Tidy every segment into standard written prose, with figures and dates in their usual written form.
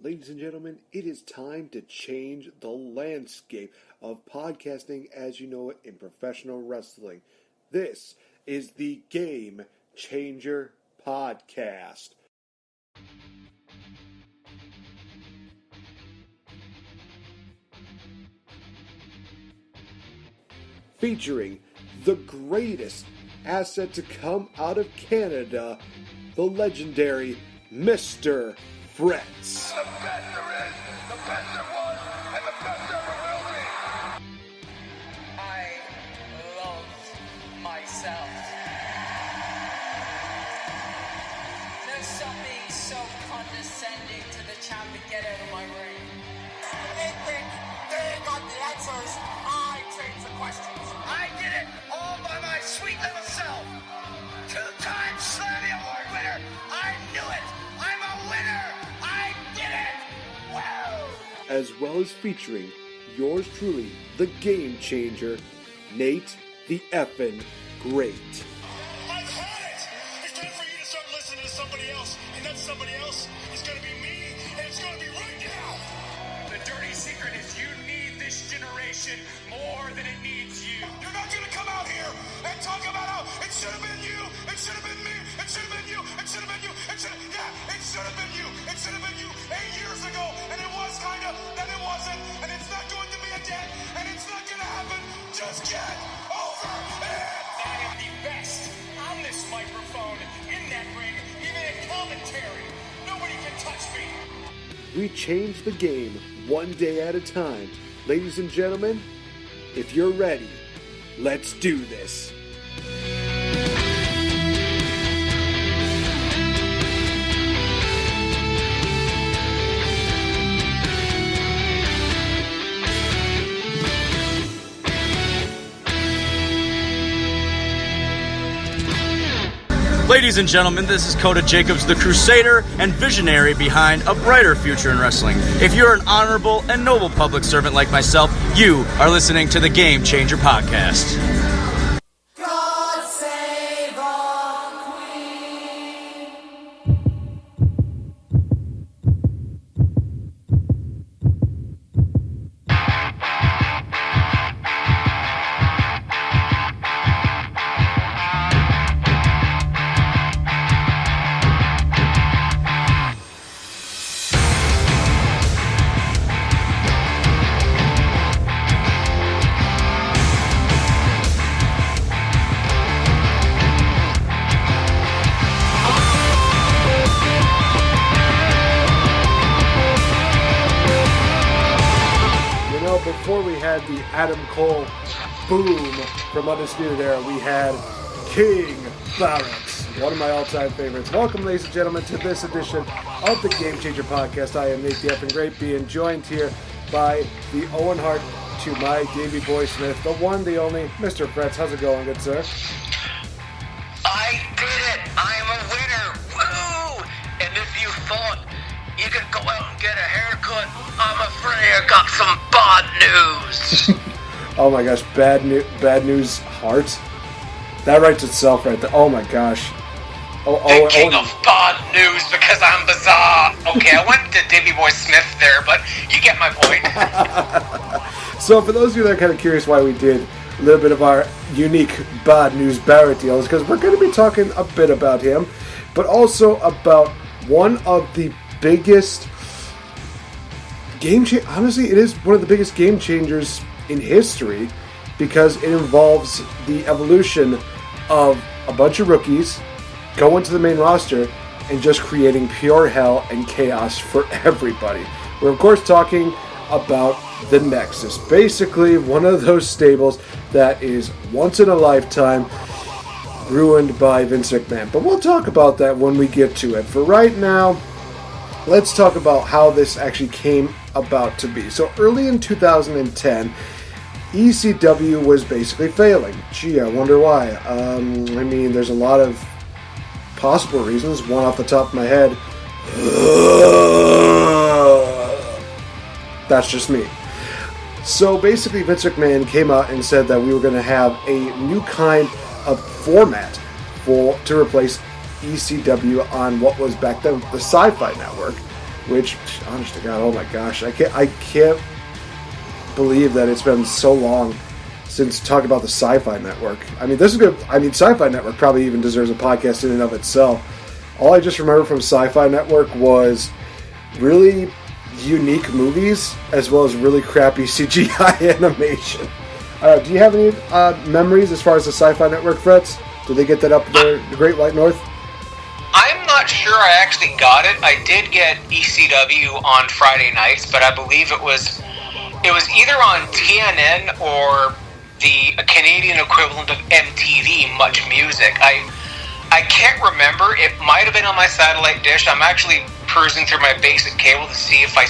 Ladies and gentlemen, it is time to change the landscape of podcasting as you know it in professional wrestling. This is the Game Changer Podcast. Featuring the greatest asset to come out of Canada, the legendary Mr. Fretz. The best there is, the best there was, and the best ever will be. I love myself. There's something so condescending to the champ to get out of my ring. They think they got the answers. I change the questions. I did it all by my sweet little self. Two-time Slammy Award winner. I knew it. I'm a winner. I did it. Woo! As well as featuring yours truly, the Game Changer, NateFNGreat. I've had it! It's time for you to start listening to somebody else, and that somebody else is going to be me, and it's going to be right now! The dirty secret is you need this generation more than it needs you. You're not going to come out here and talk about how it should have been you, it should have been me, it should have been you, it should have been you, it should have been you, it should have been you 8 years ago, and it was kind of, then it wasn't, and it's not going to be again, and it's not going to happen. Just get over it! I am the best on this microphone, in that ring, even in commentary. Nobody can touch me. We change the game one day at a time. Ladies and gentlemen, if you're ready, let's do this. Ladies and gentlemen, this is Coda Jacobs, the Crusader and visionary behind a brighter future in wrestling. If you're an honorable and noble public servant like myself, you are listening to the Game Changer Podcast. God save our queen. You know, before we had the Adam Cole boom from Undisputed Era, we had King Barrett, one of my all-time favorites. Welcome, ladies and gentlemen, to this edition of the Game Changer Podcast. I am NateFNGreat, being joined here by the Owen Hart to my Davey Boy Smith, the one, the only, Mr. Fretz. How's it going, good sir? I did it! I'm a winner! Woo! And if you thought you could go out and get a haircut, I'm afraid I got some bad news. Oh my gosh, bad news, Hart. That writes itself right there. Oh my gosh. The king of bad news because I'm bizarre. Okay, I went to Davey Boy Smith there, but you get my point. So for those of you that are kind of curious why we did a little bit of our unique bad news Barrett deal, is because we're going to be talking a bit about him, but also about one of the biggest honestly, it is one of the biggest game changers in history, because it involves the evolution of a bunch of rookies going to the main roster and just creating pure hell and chaos for everybody. We're of course talking about the Nexus, basically one of those stables that is once in a lifetime ruined by Vince McMahon. But we'll talk about that when we get to it. For right now, let's talk about how this actually came about to be. So early in 2010, ECW was basically failing. Gee, I wonder why. I mean, there's a lot of possible reasons. One off the top of my head. That's just me. So basically, Vince McMahon came out and said that we were going to have a new kind of format to replace ECW on what was back then the Sci-Fi Network. which, honest to God, oh my gosh, I can't believe that it's been so long since talking about the Sci-Fi Network. I mean, this is good. I mean, Sci-Fi Network probably even deserves a podcast in and of itself. All I just remember from Sci-Fi Network was really unique movies as well as really crappy CGI animation. Do you have any memories as far as the Sci-Fi Network, Fretz? Did they get that up there, the Great White North? I'm not sure I actually got it. I did get ECW on Friday nights, but I believe it was either on TNN or the Canadian equivalent of MTV, Much Music. I can't remember. It might have been on my satellite dish. I'm actually cruising through my basic cable to see if I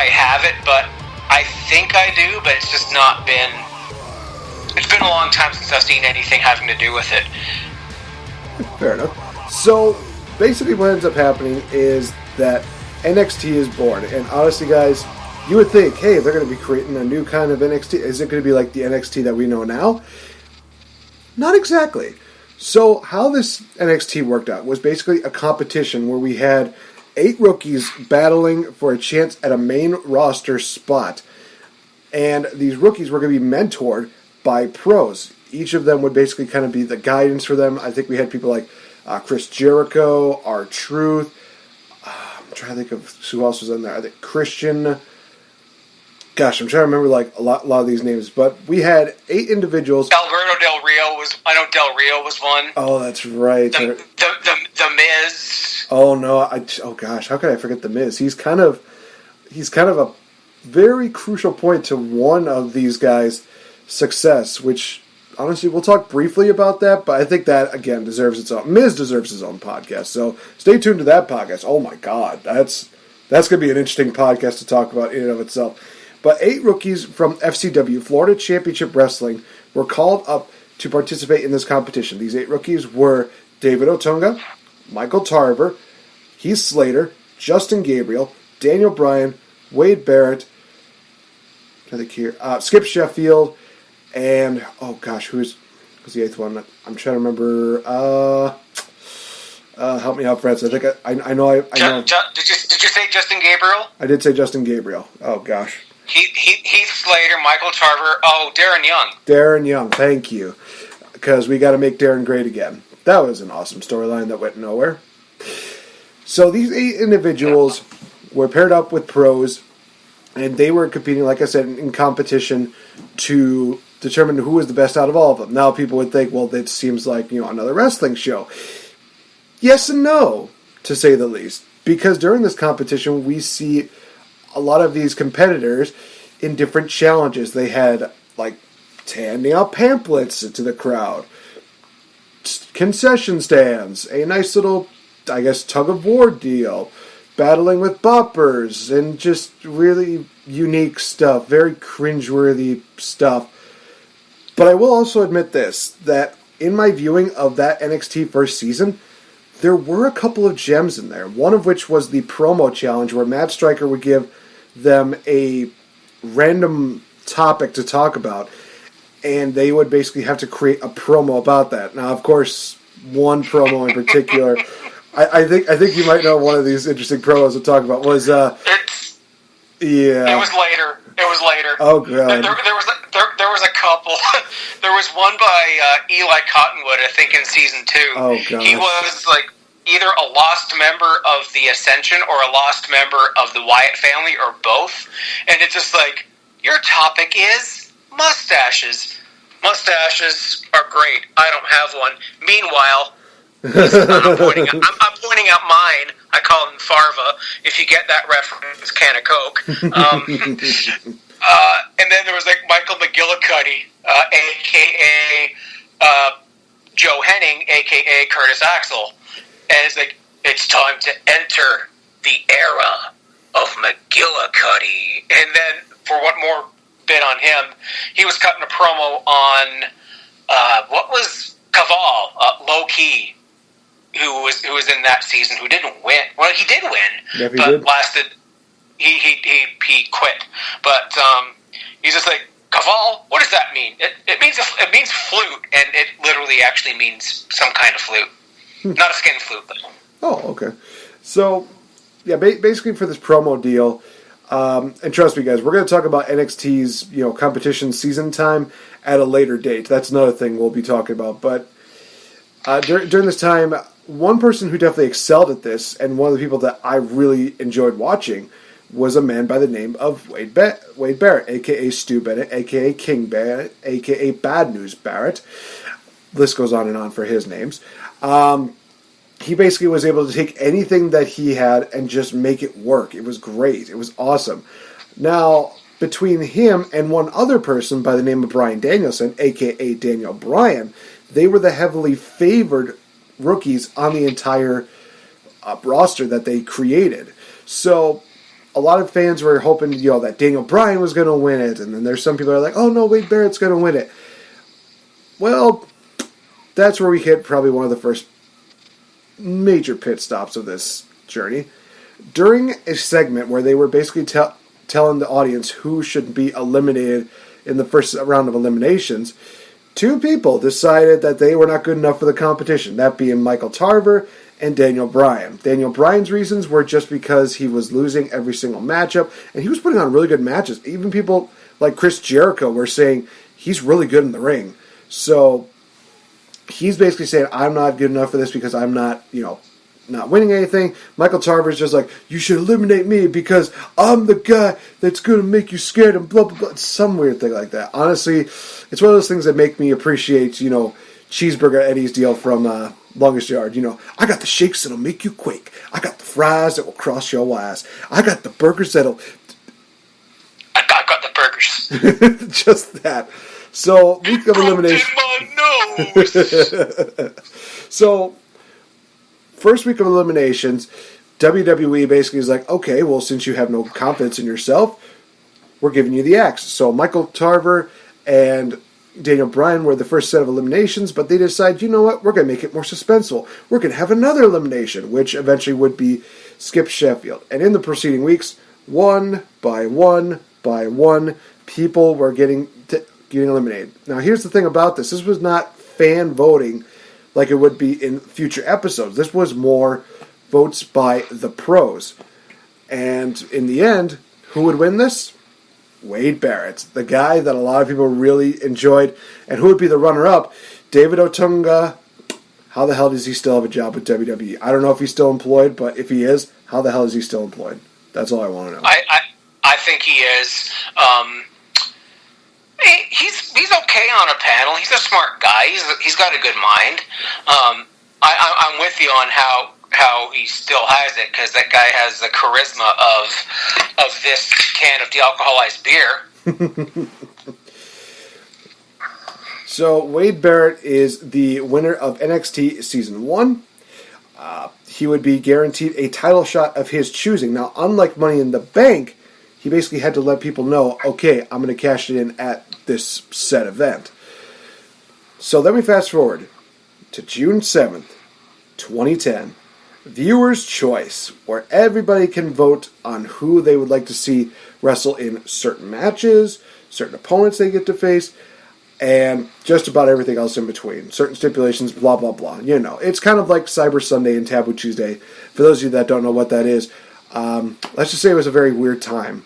have it, but I think I do, but it's just not been... It's been a long time since I've seen anything having to do with it. Fair enough. So, basically what ends up happening is that NXT is born, and honestly, guys, you would think, hey, they're going to be creating a new kind of NXT. Is it going to be like the NXT that we know now? Not exactly. So how this NXT worked out was basically a competition where we had 8 rookies battling for a chance at a main roster spot. And these rookies were going to be mentored by pros. Each of them would basically kind of be the guidance for them. I think we had people like Chris Jericho, R-Truth. I'm trying to think of who else was in there. I think Christian... Gosh, I'm trying to remember like a lot of these names, but we had 8 individuals. Alberto Del Rio was. I know Del Rio was one. Oh, that's right. The Miz. Oh no! Oh gosh, how could I forget the Miz? He's kind of a very crucial point to one of these guys' success. Which honestly, we'll talk briefly about that, but I think that again deserves its own. Miz deserves his own podcast, so stay tuned to that podcast. Oh my God, that's going to be an interesting podcast to talk about in and of itself. But 8 rookies from FCW, Florida Championship Wrestling, were called up to participate in this competition. These 8 rookies were David Otunga, Michael Tarver, Heath Slater, Justin Gabriel, Daniel Bryan, Wade Barrett, I think here, Skip Sheffield, and, oh gosh, who's the 8th one? I'm trying to remember. Help me out, Fretz. I think I know. Did you say Justin Gabriel? I did say Justin Gabriel. Oh gosh. Heath Slater, Michael Tarver, Darren Young. Darren Young, thank you. Because we got to make Darren great again. That was an awesome storyline that went nowhere. So these 8 individuals were paired up with pros, and they were competing, like I said, in competition to determine who was the best out of all of them. Now people would think, well, that seems like, another wrestling show. Yes and no, to say the least. Because during this competition, we see a lot of these competitors in different challenges. They had, like, handing out pamphlets to the crowd, concession stands, a nice little, I guess, tug-of-war deal, battling with boppers, and just really unique stuff, very cringeworthy stuff. But I will also admit this, that in my viewing of that NXT first season, there were a couple of gems in there, one of which was the promo challenge where Matt Stryker would give them a random topic to talk about, and they would basically have to create a promo about that. Now, of course, one promo in particular, I think you might know one of these interesting promos to talk about was It was later. Oh god. There was a couple. There was one by Eli Cottonwood, I think, in season 2. Oh god. He was like either a lost member of the Ascension or a lost member of the Wyatt family, or both. And it's just like, your topic is mustaches. Mustaches are great. I don't have one. Meanwhile, I'm pointing out mine. I call him Farva. If you get that reference, can of Coke. And then there was like Michael McGillicuddy, a.k.a. Joe Henning, a.k.a. Curtis Axel. And it's like, it's time to enter the era of McGillicuddy. And then, for one more bit on him, he was cutting a promo on, what was Caval, Low Key, who was in that season, who didn't win. Well, he did win, yep, but lasted, he quit. But he's just like, Caval, what does that mean? It means flute, and it literally actually means some kind of flute. Not a skin flute, but... Oh, okay. So, yeah, basically for this promo deal, and trust me, guys, we're going to talk about NXT's competition season time at a later date. That's another thing we'll be talking about. But during this time, one person who definitely excelled at this, and one of the people that I really enjoyed watching, was a man by the name of Wade Barrett, a.k.a. Stu Bennett, a.k.a. King Barrett, a.k.a. Bad News Barrett. List goes on and on for his names. He basically was able to take anything that he had and just make it work. It was great. It was awesome. Now, between him and one other person by the name of Bryan Danielson, a.k.a. Daniel Bryan, they were the heavily favored rookies on the entire roster that they created. So a lot of fans were hoping, that Daniel Bryan was going to win it, and then there's some people that are like, oh no, Wade Barrett's going to win it. Well, that's where we hit probably one of the first major pit stops of this journey. During a segment where they were basically telling the audience who should be eliminated in the first round of eliminations, two people decided that they were not good enough for the competition, that being Michael Tarver and Daniel Bryan. Daniel Bryan's reasons were just because he was losing every single matchup, and he was putting on really good matches. Even people like Chris Jericho were saying he's really good in the ring. So he's basically saying, I'm not good enough for this because I'm not, not winning anything. Michael Tarver's just like, you should eliminate me because I'm the guy that's going to make you scared and blah, blah, blah. Some weird thing like that. Honestly, it's one of those things that make me appreciate, Cheeseburger Eddie's deal from Longest Yard. I got the shakes that'll make you quake. I got the fries that will cross your ass. I got the burgers that'll... I got the burgers. Just that. So, week of elimination. My nose. So, first week of eliminations, WWE basically is like, okay, well, since you have no confidence in yourself, we're giving you the axe. So, Michael Tarver and Daniel Bryan were the first set of eliminations, but they decided, you know what, we're going to make it more suspenseful. We're going to have another elimination, which eventually would be Skip Sheffield. And in the preceding weeks, one by one, people were getting eliminated. Now, here's the thing about this. This was not fan voting like it would be in future episodes. This was more votes by the pros. And in the end, who would win this? Wade Barrett, the guy that a lot of people really enjoyed. And who would be the runner-up? David Otunga. How the hell does he still have a job with WWE? I don't know if he's still employed, but if he is, how the hell is he still employed? That's all I want to know. I think he is. He's okay on a panel. He's a smart guy. He's got a good mind. I'm with you on how he still has it, because that guy has the charisma of this can of de-alcoholized beer. So Wade Barrett is the winner of NXT Season 1. He would be guaranteed a title shot of his choosing. Now, unlike Money in the Bank, he basically had to let people know, okay, I'm going to cash it in at this set event. So then we fast forward to June 7th, 2010. Viewer's Choice, where everybody can vote on who they would like to see wrestle in certain matches, certain opponents they get to face, and just about everything else in between. Certain stipulations, blah, blah, blah. It's kind of like Cyber Sunday and Taboo Tuesday. For those of you that don't know what that is, let's just say it was a very weird time.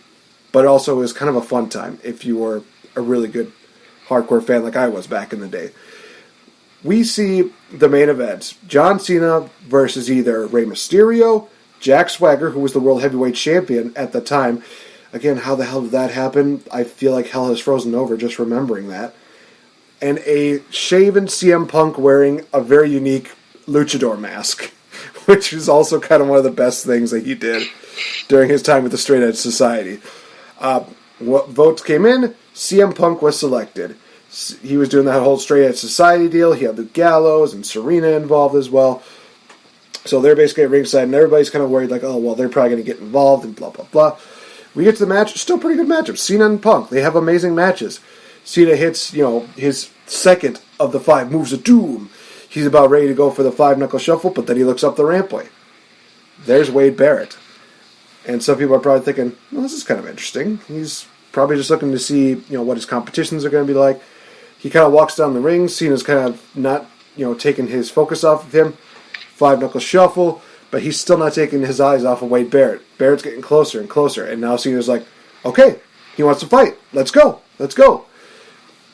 But also it was kind of a fun time if you were a really good hardcore fan like I was back in the day. We see the main event. John Cena versus either Rey Mysterio, Jack Swagger, who was the World Heavyweight Champion at the time. Again, how the hell did that happen? I feel like hell has frozen over just remembering that. And a shaven CM Punk wearing a very unique luchador mask, which is also kind of one of the best things that he did during his time with the Straight Edge Society. What votes came in, CM Punk was selected. He was doing that whole Straight Edge Society deal. He had the Gallows and Serena involved as well. So they're basically at ringside, and everybody's kind of worried, like, oh, well, they're probably going to get involved, and blah, blah, blah. We get to the match, still pretty good matchup. Cena and Punk, they have amazing matches. Cena hits, his second of the 5 moves of doom. He's about ready to go for the 5-knuckle shuffle, but then he looks up the rampway. There's Wade Barrett. And some people are probably thinking, well, this is kind of interesting. He's probably just looking to see, what his competitions are going to be like. He kind of walks down the ring. Cena's kind of not, taking his focus off of him. 5-knuckle shuffle. but he's still not taking his eyes off of Wade Barrett. Barrett's getting closer and closer, and now Cena's like, okay, he wants to fight. Let's go. Let's go.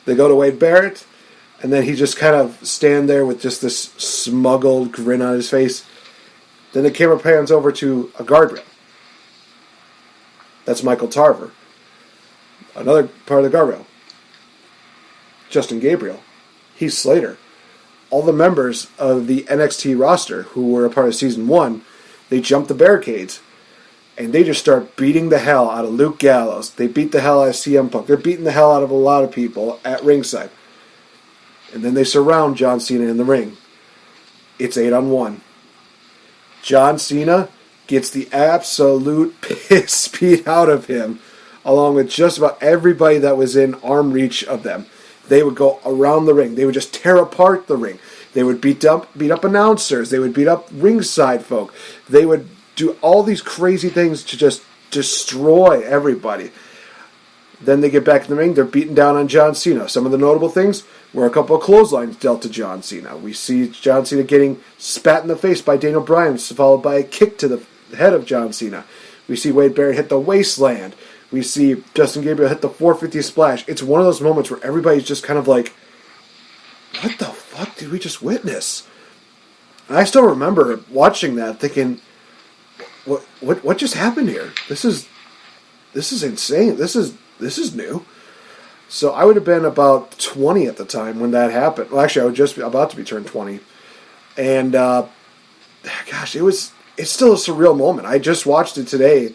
They go to Wade Barrett, and then he just kind of stand there with just this smuggled grin on his face. Then the camera pans over to a guardrail. That's Michael Tarver. Another part of the guardrail. Justin Gabriel. Heath Slater. All the members of the NXT roster who were a part of Season 1, they jump the barricades, and they just start beating the hell out of Luke Gallows. They beat the hell out of CM Punk. They're beating the hell out of a lot of people at ringside. And then they surround John Cena in the ring. It's 8-on-1. John Cena gets the absolute piss beat out of him, along with just about everybody that was in arm reach of them. They would go around the ring. They would just tear apart the ring. They would beat up announcers. They would beat up ringside folk. They would do all these crazy things to just destroy everybody. Then they get back in the ring. They're beating down on John Cena. Some of the notable things were a couple of clotheslines dealt to John Cena. We see John Cena getting spat in the face by Daniel Bryan, followed by a kick to the head of John Cena. We see Wade Barrett hit the wasteland. We see Justin Gabriel hit the 450 splash. It's one of those moments where everybody's just kind of like, what the fuck did we just witness? And I still remember watching that thinking, what just happened here? This is insane. This is new. So I would have been about 20 at the time when that happened. Well, actually, I was just about to be turned 20. And, gosh, it's still a surreal moment. I just watched it today,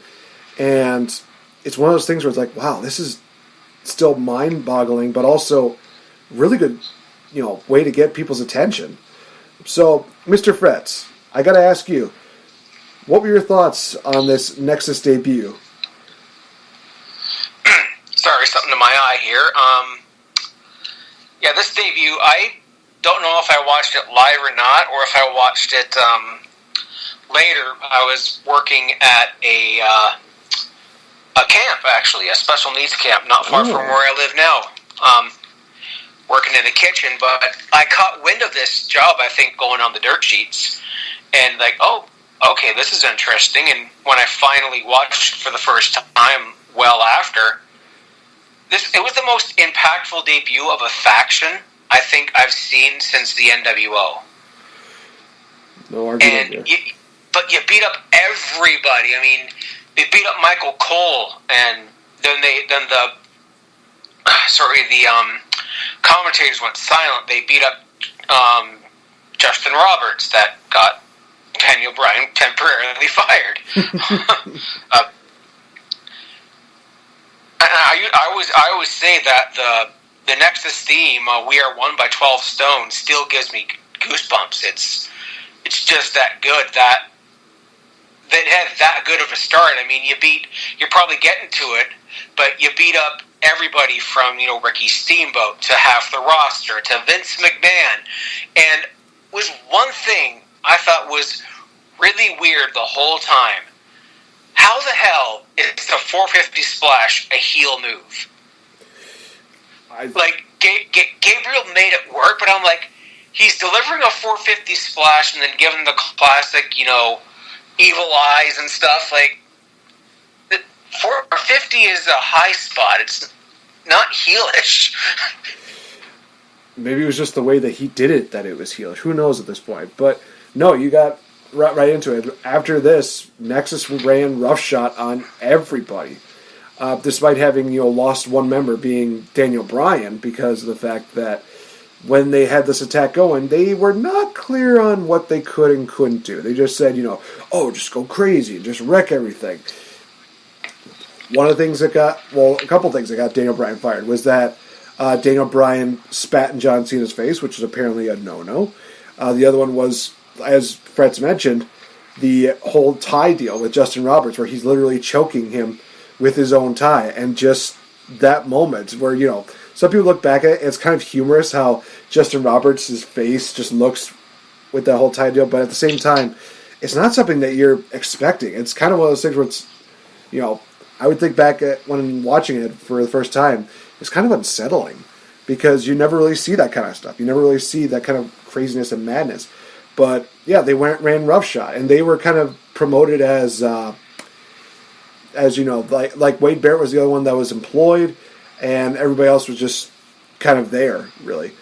and it's one of those things where it's like, wow, this is still mind-boggling, but also really good, way to get people's attention. So, Mr. Fretz, I got to ask you, what were your thoughts on this Nexus debut? Sorry, something to my eye here. Yeah, this debut, I don't know if I watched it live or not, or if I watched it later. I was working at a camp, actually, a special needs camp, not far from where I live now. Working in the kitchen, but I caught wind of this job, I think, going on the dirt sheets, and like, oh, okay, this is interesting. And when I finally watched for the first time, well after, it was the most impactful debut of a faction I think I've seen since the NWO. No argument. But you beat up everybody. I mean, they beat up Michael Cole, and then the commentators went silent. They beat up Justin Roberts, that got Daniel Bryan temporarily fired. I always say that the Nexus theme, "We Are One by 12 Stone," still gives me goosebumps. It's just that good. That had that good of a start. I mean, you're probably getting to it, but you beat up everybody from Ricky Steamboat to half the roster to Vince McMahon, and was one thing I thought was really weird the whole time. How the hell is the 450 splash a heel move? Gabriel made it work, but I'm like, he's delivering a 450 splash and then giving the classic, evil eyes and stuff. Like, the 450 is a high spot. It's not heelish. Maybe it was just the way that he did it that it was heelish. Who knows at this point? But no, you got right into it. After this, Nexus ran roughshod on everybody, despite having lost one member, being Daniel Bryan, because of the fact that when they had this attack going, they were not clear on what they could and couldn't do. They just said, just go crazy and just wreck everything. One of the things that a couple things that got Daniel Bryan fired was that Daniel Bryan spat in John Cena's face, which is apparently a no-no. The other one was, as Fretz mentioned, the whole tie deal with Justin Roberts, where he's literally choking him with his own tie. And just that moment where, some people look back at it, it's kind of humorous how Justin Roberts' face just looks with that whole tie deal, but at the same time, it's not something that you're expecting. It's kind of one of those things where it's, I would think back at when watching it for the first time, it's kind of unsettling because you never really see that kind of stuff. You never really see that kind of craziness and madness. But yeah, they ran roughshod, and they were kind of promoted as you know, like Wade Barrett was the other one that was employed, and everybody else was just kind of there, really.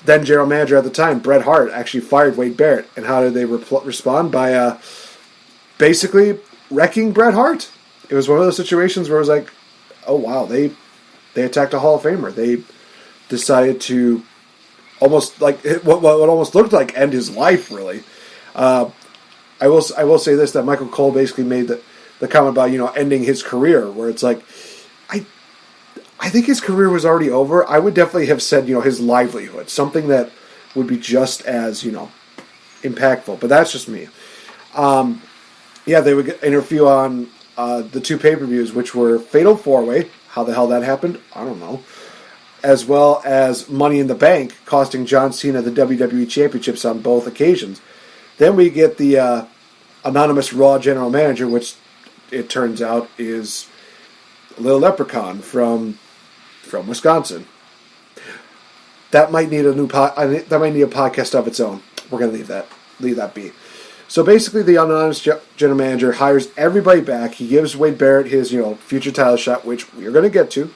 Then general manager at the time, Bret Hart, actually fired Wade Barrett, and how did they respond? By basically wrecking Bret Hart. It was one of those situations where it was like, oh wow, they attacked a Hall of Famer. They decided to almost like what almost looked like end his life. Really, I will say this, that Michael Cole basically made the comment about, you know, ending his career, where it's like, I think his career was already over. I would definitely have said, you know, his livelihood, something that would be just as, you know, impactful. But that's just me. Yeah, they would interview on the 2 pay-per-views, which were Fatal 4-Way. How the hell that happened, I don't know. As well as Money in the Bank, costing John Cena the WWE Championships on both occasions. Then we get the anonymous Raw general manager, which it turns out is a little leprechaun from Wisconsin. That might need a podcast of its own. We're gonna leave that be. So basically, the anonymous general manager hires everybody back. He gives Wade Barrett his, you know, future title shot, which we're going to get to.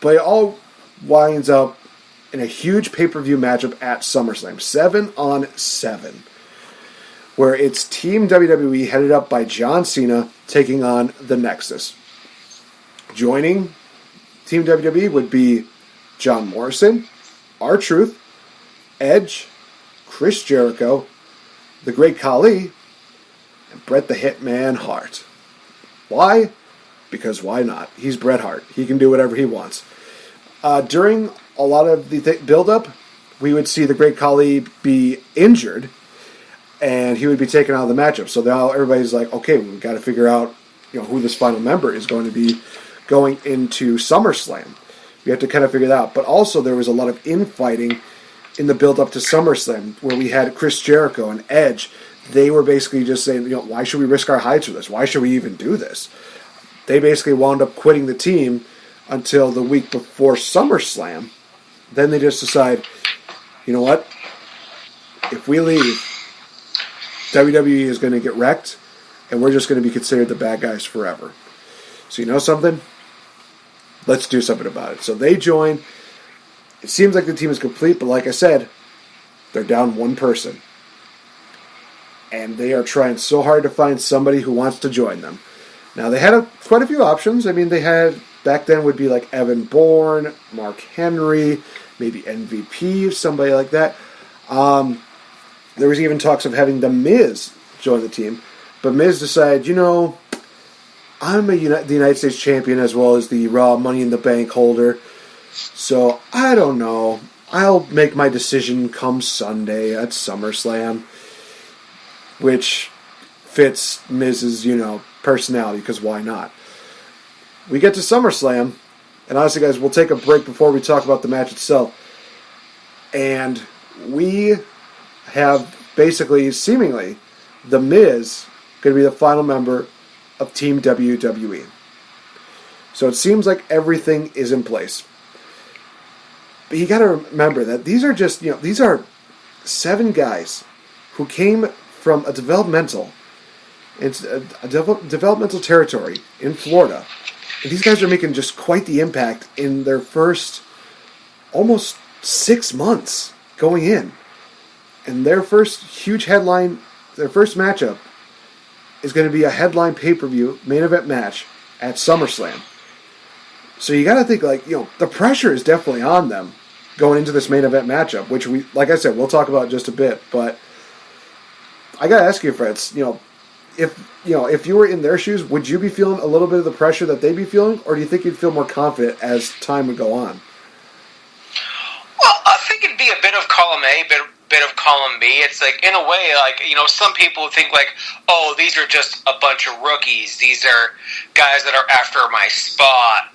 But it all winds up in a huge pay-per-view matchup at SummerSlam, 7-on-7, where it's Team WWE headed up by John Cena taking on the Nexus. Joining Team WWE would be John Morrison, R-Truth, Edge, Chris Jericho, the Great Khali, and Bret the Hitman Hart. Why? Because why not? He's Bret Hart. He can do whatever he wants. During a lot of the build-up, we would see the Great Khali be injured, and he would be taken out of the matchup. So now everybody's like, okay, we've got to figure out, you know, who this final member is going to be going into SummerSlam. We have to kind of figure that out. But also there was a lot of infighting in the build-up to SummerSlam, where we had Chris Jericho and Edge. They were basically just saying, you know, why should we risk our hides for this? Why should we even do this? They basically wound up quitting the team until the week before SummerSlam. Then they just decide, you know what? If we leave, WWE is going to get wrecked, and we're just going to be considered the bad guys forever. So you know something? Let's do something about it. So they join. It seems like the team is complete, but like I said, they're down one person. And they are trying so hard to find somebody who wants to join them. Now, they had quite a few options. I mean, they had, back then would be like Evan Bourne, Mark Henry, maybe MVP, somebody like that. There was even talks of having The Miz join the team. But Miz decided, you know, I'm the United States champion as well as the Raw Money in the Bank holder. So, I don't know. I'll make my decision come Sunday at SummerSlam. Which fits Miz's, you know, personality, because why not? We get to SummerSlam, and honestly, guys, we'll take a break before we talk about the match itself. And we have basically, seemingly, The Miz going to be the final member of Team WWE. So it seems like everything is in place. But you got to remember that these are just, you know, these are 7 guys who came from a developmental territory in Florida. And these guys are making just quite the impact in their first almost 6 months going in. And their first huge headline, their first matchup is going to be a headline pay-per-view main event match at SummerSlam. So you got to think, like, you know, the pressure is definitely on them going into this main event matchup, which we, like I said, we'll talk about in just a bit. But I got to ask you, Fretz, if you were in their shoes, would you be feeling a little bit of the pressure that they'd be feeling, or do you think you'd feel more confident as time would go on? Well, I think it'd be a bit of column A, bit of column B. It's like, in a way, like, you know, some people think like, oh, these are just a bunch of rookies. These are guys that are after my spot.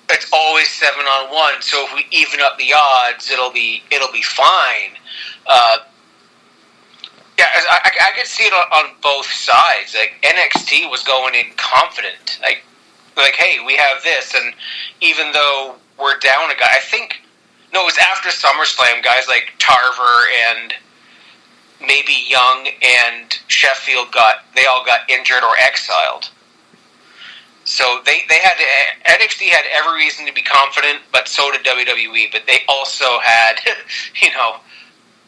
It's always 7-on-1. So if we even up the odds, it'll be fine. Yeah, I could see it on both sides. Like, NXT was going in confident. Like, hey, we have this, and even though we're down a guy, I think No, it was after SummerSlam. Guys like Tarver and maybe Young and Sheffield all got injured or exiled. So they had NXT had every reason to be confident, but so did WWE. But they also had,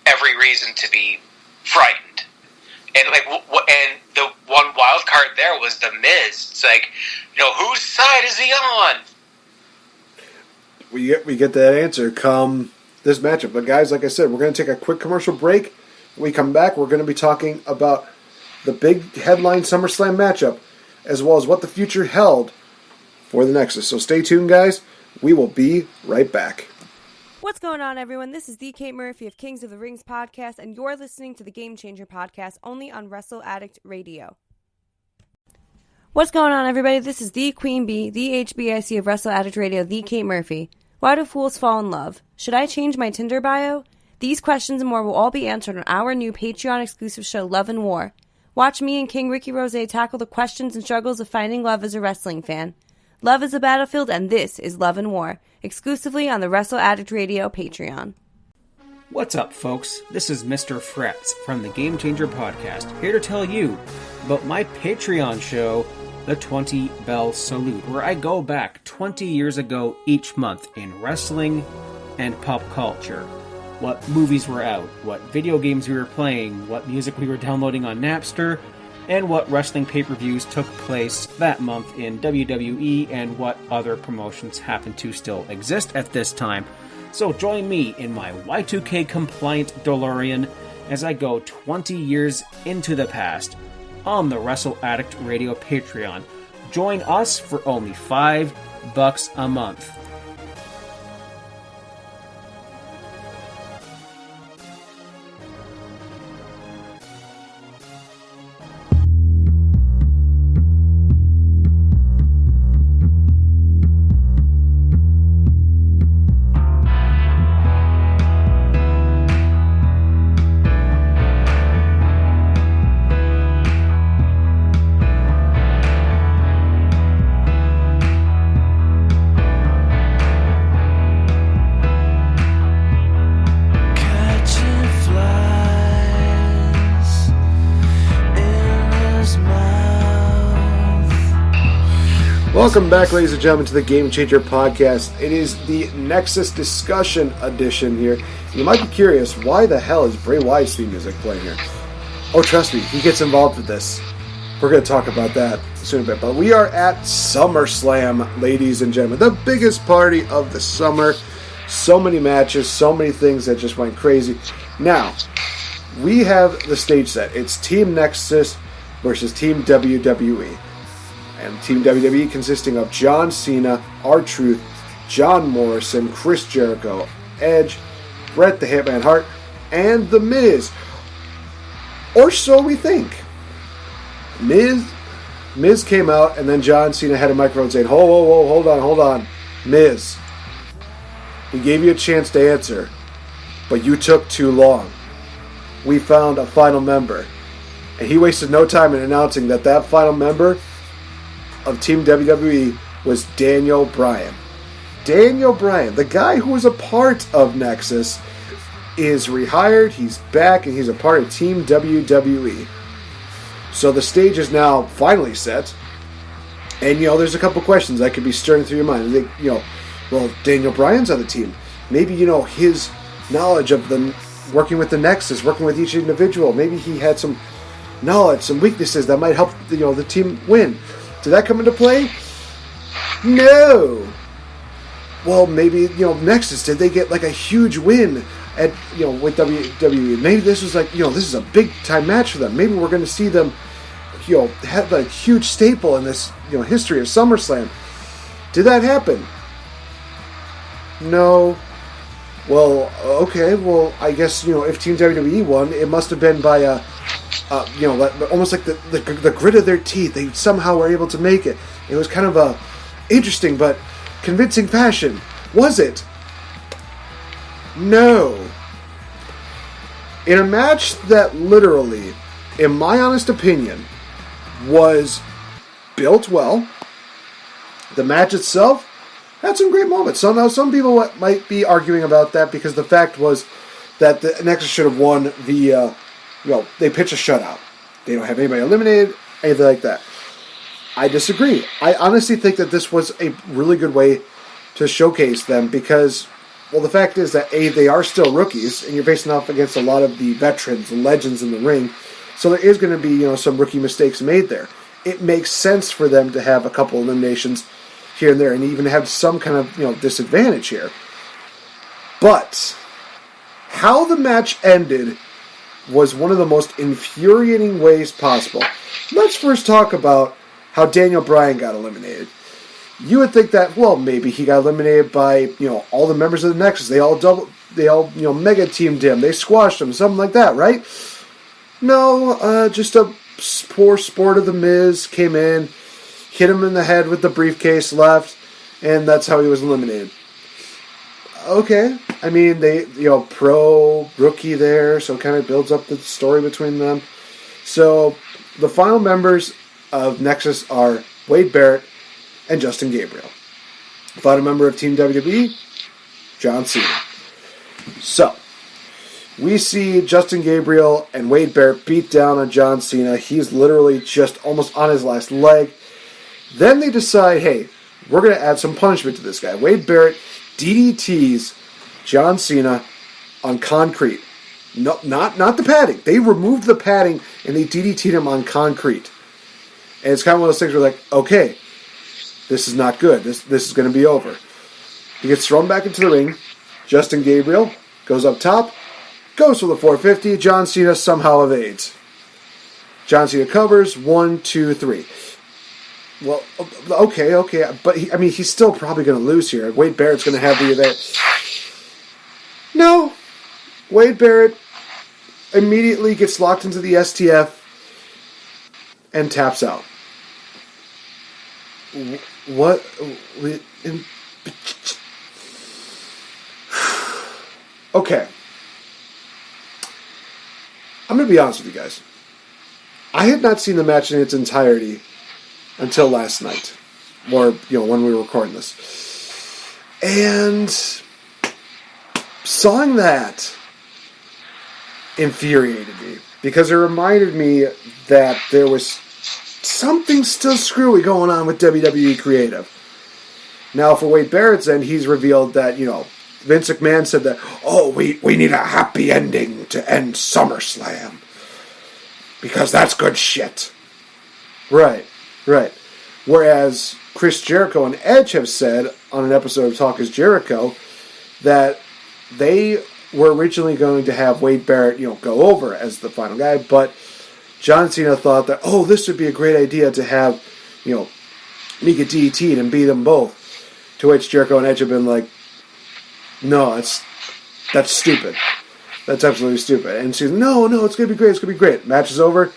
every reason to be frightened. And and the one wild card there was the Miz. It's like, whose side is he on? We get that answer come this matchup. But guys, like I said, we're going to take a quick commercial break. When we come back, we're going to be talking about the big headline SummerSlam matchup, as well as what the future held for the Nexus. So stay tuned, guys. We will be right back. What's going on, everyone? This is the Kate Murphy of Kings of the Rings podcast, and you're listening to the Game Changer podcast only on Wrestle Addict Radio. What's going on, everybody? This is the Queen Bee, the HBIC of Wrestle Addict Radio, the Kate Murphy. Why do fools fall in love? Should I change my Tinder bio? These questions and more will all be answered on our new Patreon-exclusive show, Love and War. Watch me and King Ricky Rose tackle the questions and struggles of finding love as a wrestling fan. Love is a battlefield, and this is Love and War, exclusively on the Wrestle Addict Radio Patreon. What's up, folks? This is Mr. Fretz from the Game Changer podcast, here to tell you about my Patreon show, The 20 Bell Salute, where I go back 20 years ago each month in wrestling and pop culture. What movies were out, what video games we were playing, what music we were downloading on Napster, and what wrestling pay-per-views took place that month in WWE and what other promotions happen to still exist at this time. So join me in my Y2K compliant DeLorean as I go 20 years into the past on the Wrestle Addict Radio Patreon. Join us for only $5 a month. Welcome back, ladies and gentlemen, to the Game Changer podcast. It is the Nexus discussion edition here. You might be curious, why the hell is Bray Wyatt's theme music playing here? Oh, trust me, he gets involved with this. We're going to talk about that soon a bit. But we are at SummerSlam, ladies and gentlemen. The biggest party of the summer. So many matches, so many things that just went crazy. Now, we have the stage set. It's Team Nexus versus Team WWE. And Team WWE consisting of John Cena, R-Truth, John Morrison, Chris Jericho, Edge, Bret the Hitman Hart, and The Miz. Or so we think. Miz came out, and then John Cena had a microphone saying, hold on. Miz, we gave you a chance to answer, but you took too long. We found a final member. And he wasted no time in announcing that final member of Team WWE was Daniel Bryan. Daniel Bryan, the guy who was a part of Nexus, is rehired, he's back, and he's a part of Team WWE. So the stage is now finally set, and there's a couple questions that could be stirring through your mind. Well, Daniel Bryan's on the team. Maybe, his knowledge of working with the Nexus, working with each individual, maybe he had some knowledge, some weaknesses that might help, the team win. Did that come into play? No. Well, maybe, Nexus, did they get like a huge win at, with WWE? Maybe this was like, this is a big time match for them. Maybe we're going to see them, have a huge staple in this, history of SummerSlam. Did that happen? No. Well, okay. Well, I guess, if Team WWE won, it must have been by almost like the grit of their teeth. They somehow were able to make it. It was kind of a interesting but convincing fashion. Was it? No. In a match that literally, in my honest opinion, was built well, the match itself had some great moments. Some people might be arguing about that because the fact was that the Nexus should have won via, they pitch a shutout. They don't have anybody eliminated, anything like that. I disagree. I honestly think that this was a really good way to showcase them because, well, the fact is that, A, they are still rookies, and you're facing off against a lot of the veterans and legends in the ring, so there is going to be, some rookie mistakes made there. It makes sense for them to have a couple eliminations here and there, and even have some kind of, disadvantage here. But how the match ended was one of the most infuriating ways possible. Let's first talk about how Daniel Bryan got eliminated. You would think that, well, maybe he got eliminated by, all the members of the Nexus. They all mega teamed him. They squashed him, something like that, right? No, just a poor sport of the Miz came in, hit him in the head with the briefcase, left, and that's how he was eliminated. Okay, I mean, they, pro, rookie there, so it kind of builds up the story between them. So, the final members of Nexus are Wade Barrett and Justin Gabriel. The final member of Team WWE, John Cena. So, we see Justin Gabriel and Wade Barrett beat down on John Cena. He's literally just almost on his last leg. Then they decide, hey, we're going to add some punishment to this guy. Wade Barrett DDTs John Cena on concrete. No, not the padding. They removed the padding and they DDT'd him on concrete. And it's kind of one of those things where like, okay, this is not good. This is going to be over. He gets thrown back into the ring. Justin Gabriel goes up top, goes for the 450. John Cena somehow evades. John Cena covers. 1, 2, 3. Well, okay, but he's still probably going to lose here. Wade Barrett's going to have the event. No, Wade Barrett immediately gets locked into the STF and taps out. What? Okay. I'm going to be honest with you guys. I had not seen the match in its entirety until last night. Or, when we were recording this. And seeing that infuriated me. Because it reminded me that there was something still screwy going on with WWE Creative. Now, for Wade Barrett's end, he's revealed that, Vince McMahon said that, we need a happy ending to end SummerSlam. Because that's good shit. Right. Whereas Chris Jericho and Edge have said on an episode of Talk is Jericho that they were originally going to have Wade Barrett, go over as the final guy, but John Cena thought that, this would be a great idea to have, me get DDT'd and beat them both. To which Jericho and Edge have been like, no, that's stupid. That's absolutely stupid. And she's no, it's going to be great. Match is over.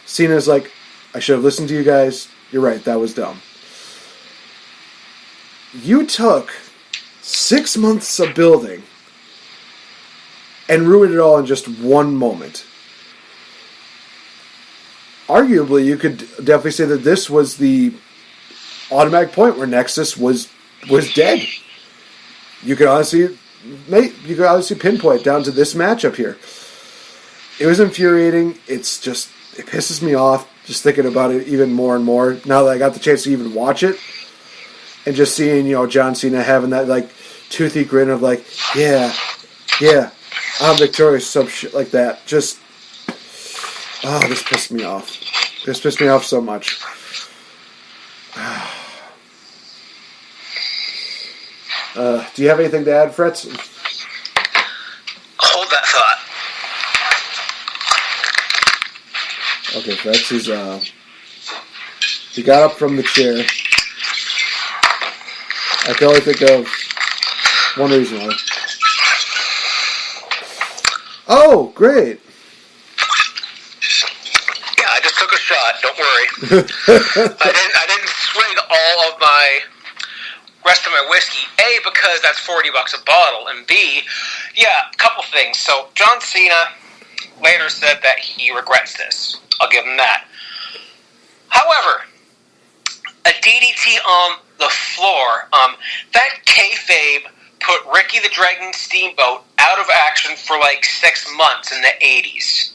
Cena's like, I should have listened to you guys. You're right, that was dumb. You took 6 months of building and ruined it all in just one moment. Arguably, you could definitely say that this was the automatic point where Nexus was dead. You could honestly pinpoint down to this matchup here. It was infuriating. It pisses me off just thinking about it even more and more. Now that I got the chance to even watch it, and just seeing, John Cena having that, like, toothy grin of, like, yeah, I'm victorious, some shit like that. Just, this pissed me off. This pissed me off so much. Do you have anything to add, Fretz? Hold that thought. Okay, Fretz, he got up from the chair. I can only think of one reason why. Oh, great. Yeah, I just took a shot. Don't worry. I didn't swig all of my rest of my whiskey. A, because that's $40 a bottle, and B, a couple things. So John Cena later said that he regrets this. I'll give him that. However, a DDT on the floor. That kayfabe put Ricky the Dragon Steamboat out of action for like 6 months in the 80s.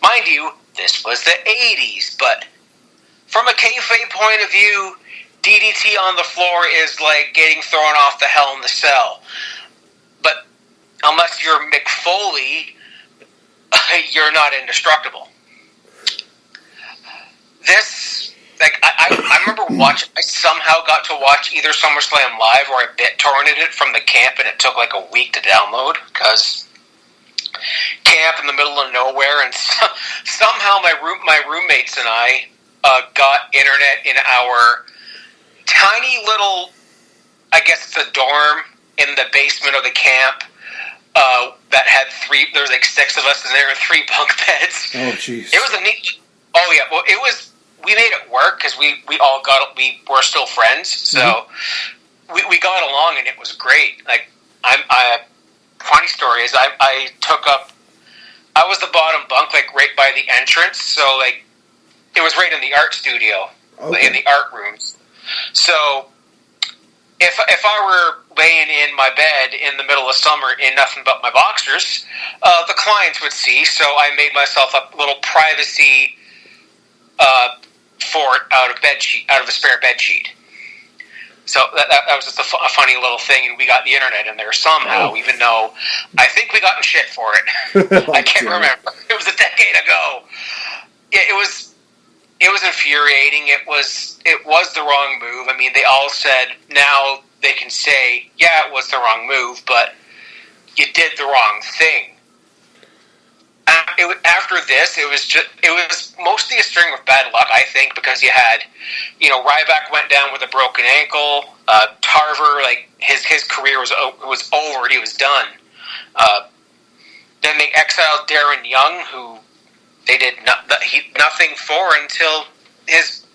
Mind you, this was the 80s, but from a kayfabe point of view, DDT on the floor is like getting thrown off the Hell in the Cell. But unless you're Mick Foley, you're not indestructible. This, like, I remember watching, I somehow got to watch either SummerSlam live or I BitTorrented it from the camp and it took like a week to download because camp in the middle of nowhere, and somehow my roommates and I got internet in our tiny little, I guess it's a dorm in the basement of the camp that had there was like 6 of us and there were 3 bunk beds. Oh, jeez. It was a neat. Oh yeah, well it was. We made it work because we were still friends, so we got along and it was great. Like funny story is I took up. I was the bottom bunk, like right by the entrance, so like it was right in the art studio, in the art rooms. So if I were laying in my bed in the middle of summer in nothing but my boxers, the clients would see. So I made myself a little privacy fort out of a spare bed sheet. So that was just a funny little thing, and we got the internet in there somehow, even though I think we got in shit for it. I can't remember. It was a decade ago. Yeah, it was infuriating. It was the wrong move. I mean, they all said now they can say, yeah, it was the wrong move, but you did the wrong thing. After this, it was mostly a string of bad luck, I think, because you had, Ryback went down with a broken ankle. Tarver, like his career was over. He was done. Then they exiled Darren Young, who they did nothing for until his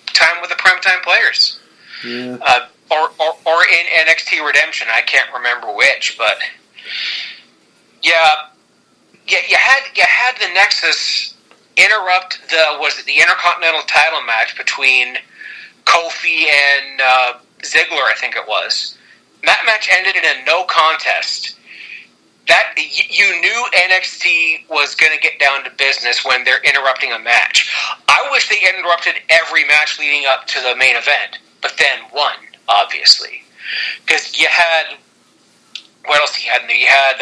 time with the Primetime Players. Yeah. Or in NXT Redemption, I can't remember which, but yeah. Yeah, you had the Nexus interrupt the Intercontinental title match between Kofi and Ziggler, I think it was. That match ended in a no contest. That you knew NXT was going to get down to business when they're interrupting a match. I wish they interrupted every match leading up to the main event, but then one, obviously, because you had what else you had? You had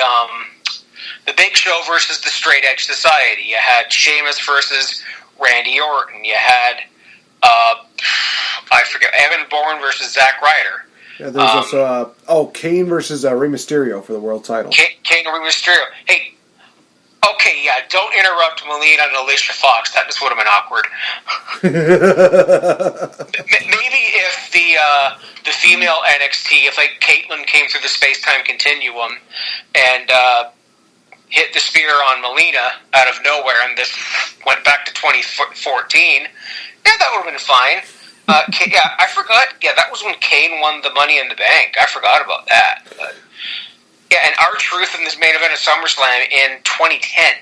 the Big Show versus the Straight Edge Society. You had Sheamus versus Randy Orton. You had, I forget, Evan Bourne versus Zack Ryder. Yeah, there's also, Kane versus Rey Mysterio for the world title. Kane and Rey Mysterio. Hey, okay, yeah, don't interrupt Melina and Alicia Fox. That just would have been awkward. Maybe if the female NXT, if like Caitlyn came through the space-time continuum and hit the spear on Melina out of nowhere, and this went back to 2014. Yeah, that would have been fine. Yeah, I forgot. Yeah, that was when Kane won the Money in the Bank. I forgot about that. But, yeah, and R-Truth in this main event of SummerSlam in 2010.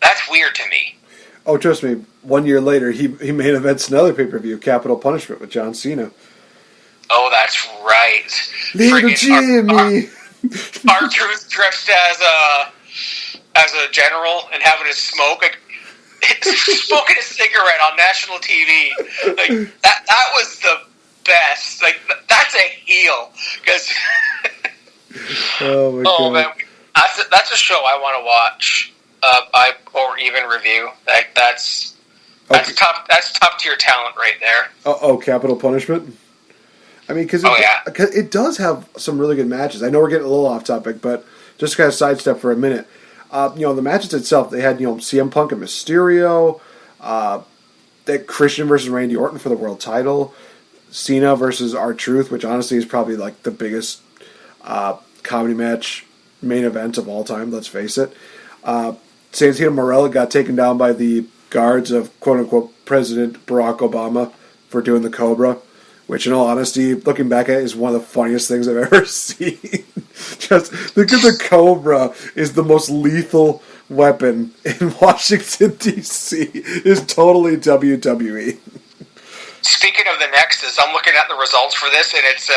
That's weird to me. Oh, trust me. 1 year later, he main events another pay-per-view, Capital Punishment with John Cena. Oh, that's right. Little Jimmy. R-Truth dressed as a general and having a smoke, smoking a cigarette on national TV. Like that was the best. Like that's a heel because. Oh my god! Man, that's a show I want to watch. Or even review. Like that's top tier talent right there. Capital Punishment. I mean, because it does have some really good matches. I know we're getting a little off topic, but just to kind of sidestep for a minute. The matches itself, they had CM Punk and Mysterio, that Christian versus Randy Orton for the world title, Cena versus R-Truth, which honestly is probably like the biggest comedy match main event of all time. Let's face it. Santino Marella got taken down by the guards of quote unquote President Barack Obama for doing the Cobra. Which, in all honesty, looking back at it, is one of the funniest things I've ever seen. Just look at the Cobra is the most lethal weapon in Washington, D.C. Is totally WWE. Speaking of the Nexus, I'm looking at the results for this, and it's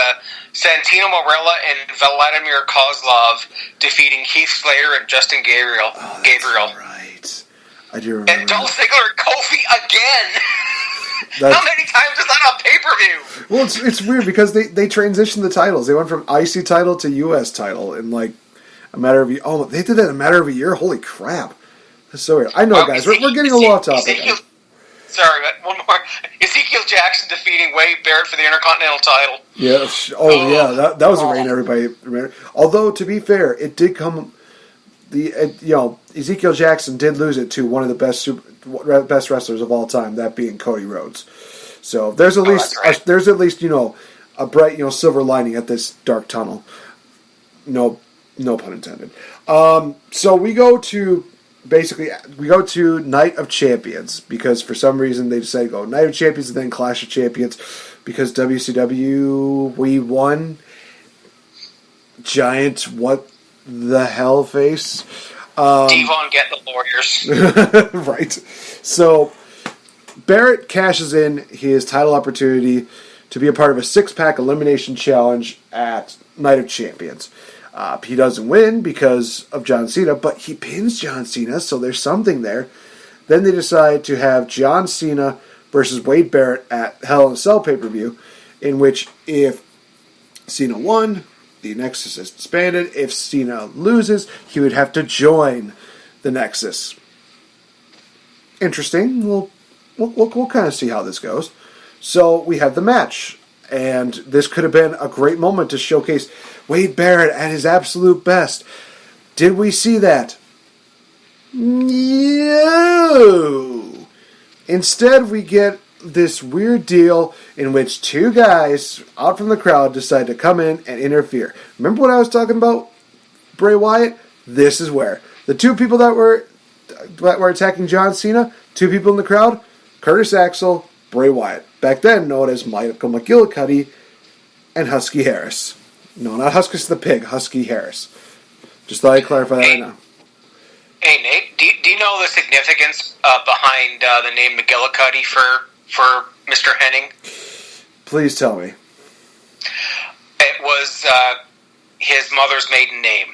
Santino Marella and Vladimir Kozlov defeating Keith Slater and Justin Gabriel. Oh, that's right. I do remember. And Dolph Ziggler and Kofi again. How many times is that on pay-per-view? Well, it's weird because they transitioned the titles. They went from IC title to US title in like a matter of they did that in a matter of a year. Holy crap! That's so weird. I know, guys. We're getting a little off topic. Sorry, but one more. Ezekiel Jackson defeating Wade Barrett for the Intercontinental title. Yeah. Oh, yeah. That was a reign everybody remembered. Although, to be fair, it did come. Ezekiel Jackson did lose it to one of the best wrestlers of all time, that being Cody Rhodes. So there's at least a bright silver lining at this dark tunnel. No pun intended. So we go to Night of Champions because for some reason they decided to go Night of Champions and then Clash of Champions because WCW we won. Giant what the hell face. Devon get the Warriors. Right. So Barrett cashes in his title opportunity to be a part of a 6-pack elimination challenge at Night of Champions. He doesn't win because of John Cena, but he pins John Cena, so there's something there. Then they decide to have John Cena versus Wade Barrett at Hell in a Cell pay-per-view, in which if Cena won, the Nexus is disbanded. If Cena loses, he would have to join the Nexus. Interesting. We'll kind of see how this goes. So we have the match, and this could have been a great moment to showcase Wade Barrett at his absolute best. Did we see that? No. Instead, we get this weird deal in which two guys out from the crowd decide to come in and interfere. Remember what I was talking about, Bray Wyatt? This is where. The two people that were attacking John Cena, two people in the crowd, Curtis Axel, Bray Wyatt. Back then known as Michael McGillicuddy and Husky Harris. No, not Huskus the Pig, Husky Harris. Just thought I'd clarify that right now. Hey, Nate, do you know the significance behind the name McGillicuddy for Mr. Hennig? Please tell me. It was his mother's maiden name.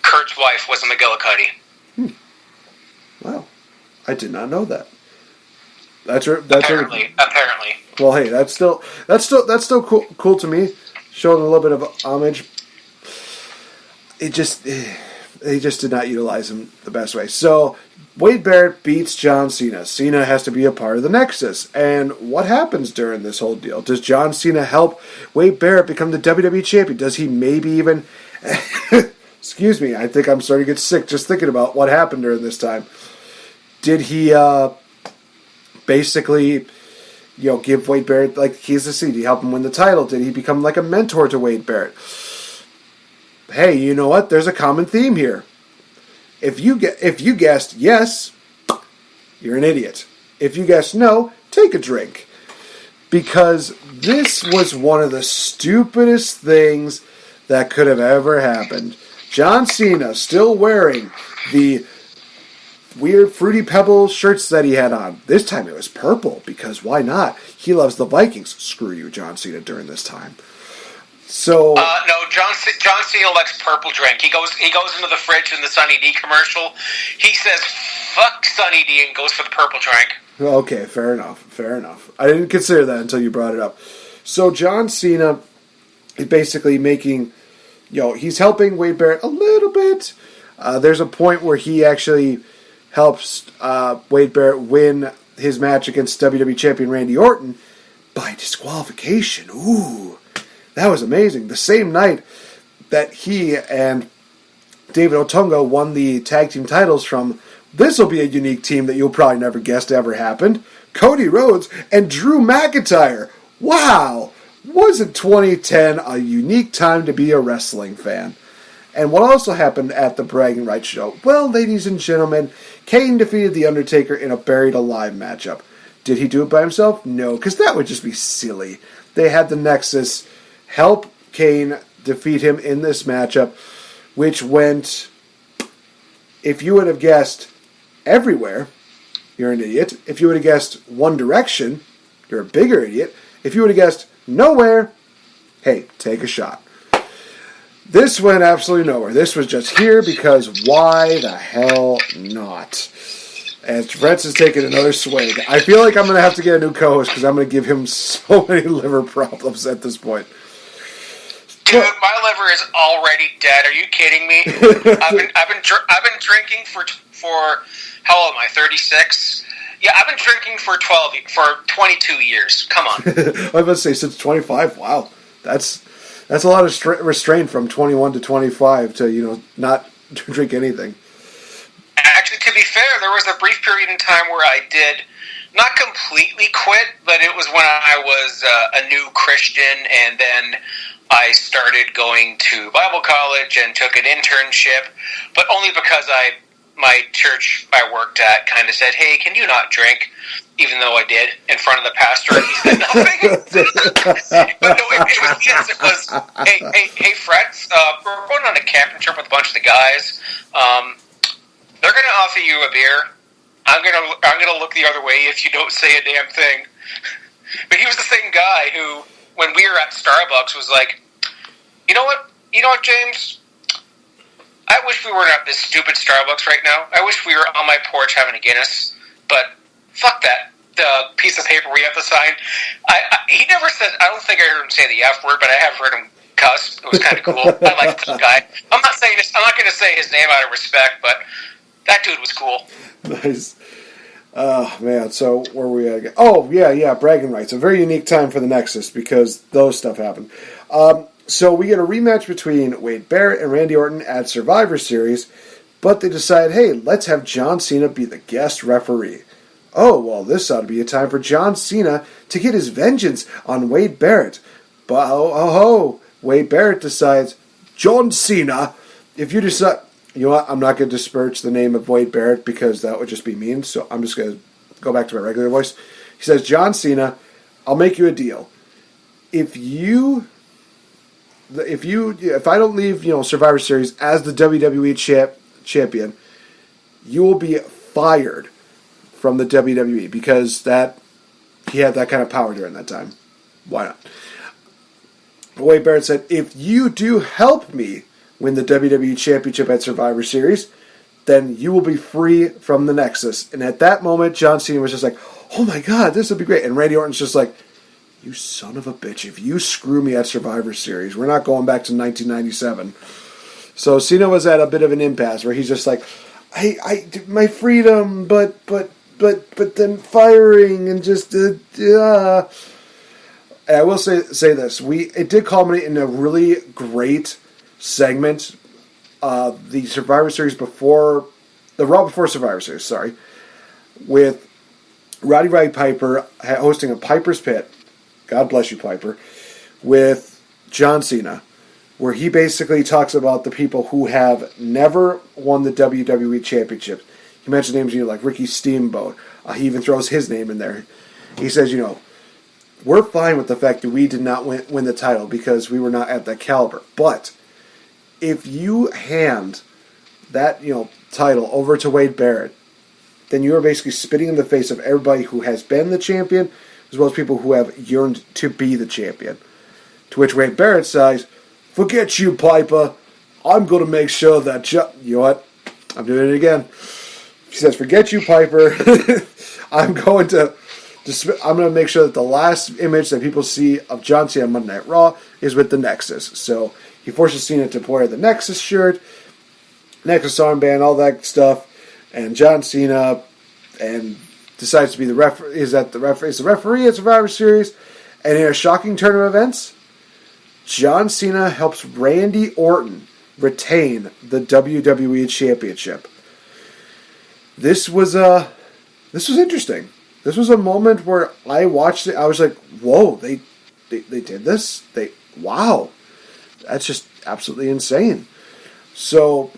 Kurt's wife was a McGillicuddy. Wow, I did not know that. That's apparently. Well, hey, that's still cool to me. Showing a little bit of homage. They just did not utilize him the best way. So Wade Barrett beats John Cena. Cena has to be a part of the Nexus. And what happens during this whole deal? Does John Cena help Wade Barrett become the WWE champion? Does he maybe even... Excuse me, I think I'm starting to get sick just thinking about what happened during this time. Did he basically... give Wade Barrett like keys to the city? Did he help him win the title? Did he become like a mentor to Wade Barrett? Hey, you know what? There's a common theme here. If you guessed yes, you're an idiot. If you guessed no, take a drink. Because this was one of the stupidest things that could have ever happened. John Cena still wearing the weird Fruity Pebbles shirts that he had on. This time it was purple, because why not? He loves the Vikings. Screw you, John Cena, during this time. So no, John Cena likes purple drink. He goes into the fridge in the Sunny D commercial. He says, "Fuck Sunny D," and goes for the purple drink. Okay, fair enough. I didn't consider that until you brought it up. So John Cena is basically making, he's helping Wade Barrett a little bit. There's a point where he actually helps Wade Barrett win his match against WWE Champion Randy Orton by disqualification. Ooh, that was amazing. The same night that he and David Otunga won the tag team titles from, this will be a unique team that you'll probably never guessed ever happened, Cody Rhodes and Drew McIntyre. Wow! Wasn't 2010 a unique time to be a wrestling fan? And what also happened at the Bragging Rights show? Well, ladies and gentlemen, Kane defeated The Undertaker in a Buried Alive matchup. Did he do it by himself? No, because that would just be silly. They had the Nexus help Kane defeat him in this matchup, which went, if you would have guessed everywhere, you're an idiot. If you would have guessed One Direction, you're a bigger idiot. If you would have guessed nowhere, hey, take a shot. This went absolutely nowhere. This was just here because why the hell not? As Fretz is taking another swig. I feel like I'm going to have to get a new co-host because I'm going to give him so many liver problems at this point. Dude, my liver is already dead. Are you kidding me? I've been drinking for how old am I? 36. Yeah, I've been drinking for 22 years. Come on. I was about to say since 25. Wow, that's a lot of restraint from 21 to 25 to not drink anything. Actually, to be fair, there was a brief period in time where I did not completely quit, but it was when I was a new Christian, and then I started going to Bible college and took an internship, but only because my church I worked at kind of said, "Hey, can you not drink?" Even though I did in front of the pastor, and he said nothing. But no, it was hey, Fretz, we're going on a camping trip with a bunch of the guys. They're going to offer you a beer. I'm gonna look the other way if you don't say a damn thing. But he was the same guy who, when we were at Starbucks, was like, you know what, James? I wish we weren't at this stupid Starbucks right now. I wish we were on my porch having a Guinness. But fuck that. The piece of paper we have to sign. He never said. I don't think I heard him say the F word, but I have heard him cuss. It was kind of cool. I like this guy. I'm not going to say his name out of respect, but that dude was cool. Nice. Oh, man. So, where were we at again? Oh, yeah, bragging rights. A very unique time for the Nexus because those stuff happened. So, we get a rematch between Wade Barrett and Randy Orton at Survivor Series, but they decide, hey, let's have John Cena be the guest referee. Oh, well, this ought to be a time for John Cena to get his vengeance on Wade Barrett. But, Wade Barrett decides, John Cena, if you decide... You know what? I'm not going to disparage the name of Wade Barrett because that would just be mean. So I'm just going to go back to my regular voice. He says, John Cena, I'll make you a deal. If I don't leave, Survivor Series as the WWE champion, you will be fired from the WWE because he had that kind of power during that time. Why not? Wade Barrett said, if you do help me win the WWE Championship at Survivor Series, then you will be free from the Nexus. And at that moment, John Cena was just like, oh my God, this would be great. And Randy Orton's just like, you son of a bitch, if you screw me at Survivor Series, we're not going back to 1997. So Cena was at a bit of an impasse where he's just like, I my freedom, but then firing and just, And I will say this, it did culminate in a really great segment, the Survivor Series the Raw before Survivor Series, with Roddy Piper hosting a Piper's Pit, God bless you, Piper, with John Cena, where he basically talks about the people who have never won the WWE Championship. He mentioned names, like Ricky Steamboat. He even throws his name in there. He says, we're fine with the fact that we did not win the title because we were not at that caliber, but if you hand that, title over to Wade Barrett, then you are basically spitting in the face of everybody who has been the champion, as well as people who have yearned to be the champion. To which Wade Barrett says, forget you, Piper. I'm going to make sure that you know what? I'm doing it again. He says, forget you, Piper. I'm going to make sure that the last image that people see of John Cena on Monday Night Raw is with the Nexus. So he forces Cena to wear the Nexus shirt, Nexus armband, all that stuff, and John Cena decides to be the referee. Is the referee at Survivor Series, and in a shocking turn of events, John Cena helps Randy Orton retain the WWE Championship. This was interesting. This was a moment where I watched it. I was like, "Whoa! They did this! Wow! That's just absolutely insane." So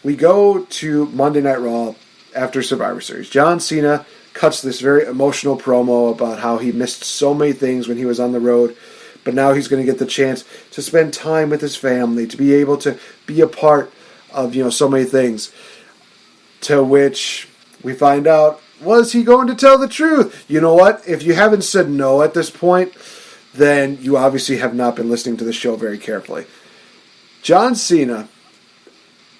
we go to Monday Night Raw after Survivor Series. John Cena cuts this very emotional promo about how he missed so many things when he was on the road, but now he's going to get the chance to spend time with his family, to be able to be a part of so many things. To which we find out Was he going to tell the truth? You know what? If you haven't said no at this point, then you obviously have not been listening to the show very carefully. John Cena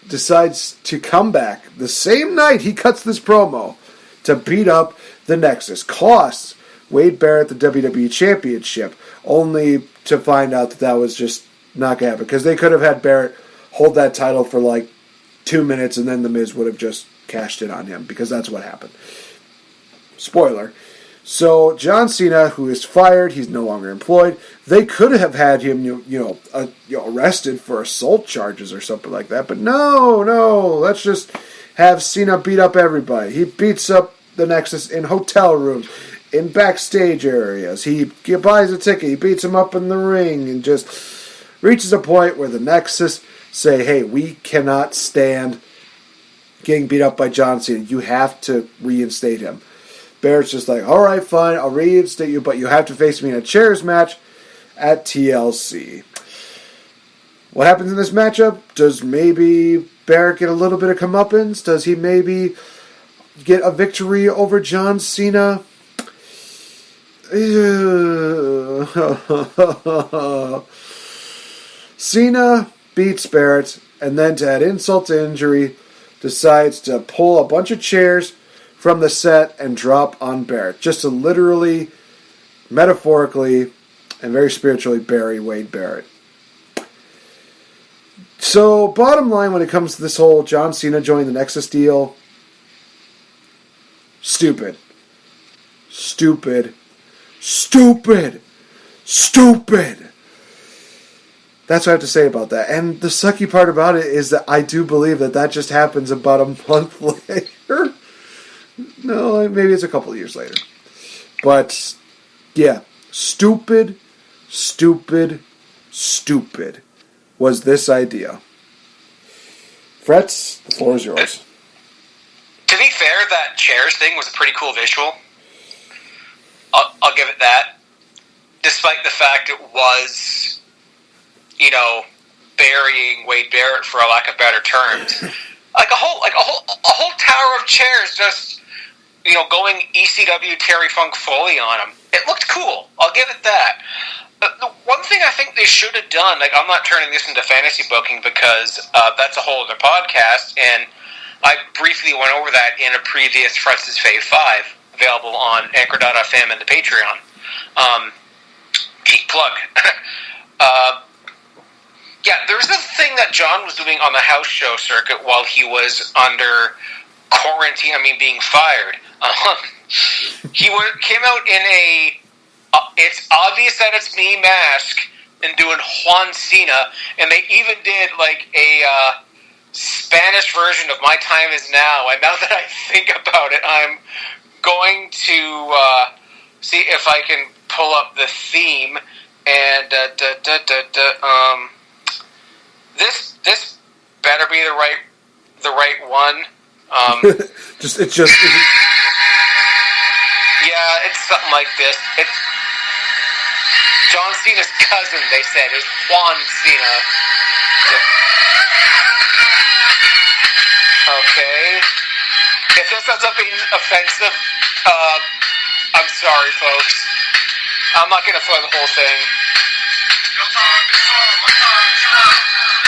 decides to come back the same night he cuts this promo to beat up the Nexus. Costs Wade Barrett the WWE Championship, only to find out that was just not going to happen. Because they could have had Barrett hold that title for like 2 minutes and then The Miz would have just cashed in on him, because that's what happened. Spoiler. So John Cena, who is fired, he's no longer employed. They could have had him, arrested for assault charges or something like that. But no, let's just have Cena beat up everybody. He beats up the Nexus in hotel rooms, in backstage areas. He buys a ticket. He beats him up in the ring, and just reaches a point where the Nexus say, "Hey, we cannot stand getting beat up by John Cena. You have to reinstate him." Barrett's just like, "All right, fine, I'll reinstate you, but you have to face me in a chairs match at TLC." What happens in this matchup? Does maybe Barrett get a little bit of comeuppance? Does he maybe get a victory over John Cena? Cena beats Barrett, and then to add insult to injury, decides to pull a bunch of chairs from the set and drop on Barrett, just to literally, metaphorically, and very spiritually bury Wade Barrett. So, bottom line when it comes to this whole John Cena joining the Nexus deal, stupid. That's what I have to say about that. And the sucky part about it is that I do believe that just happens about a month later. No, maybe it's a couple of years later. But, yeah. Stupid was this idea. Fretz, the floor is yours. To be fair, that chairs thing was a pretty cool visual. I'll give it that. Despite the fact it was, burying Wade Barrett, for a lack of better terms. Like a whole tower of chairs just, going ECW Terry Funk Foley on him. It looked cool. I'll give it that. The one thing I think they should have done, I'm not turning this into fantasy booking because that's a whole other podcast, and I briefly went over that in a previous Fretz's Fave 5, available on Anchor.fm and the Patreon. Cheap plug. Yeah, there's a thing that John was doing on the house show circuit while he was under quarantine, being fired. He came out in a "it's obvious that it's me" mask and doing Juan Cena, and they even did a Spanish version of "My Time Is Now." And now that I think about it, I'm going to see if I can pull up the theme. And this better be the right one. Yeah, it's something like this. It's John Cena's cousin, they said, is Juan Cena. Okay. If this ends up being offensive, I'm sorry, folks. I'm not going to throw the whole thing.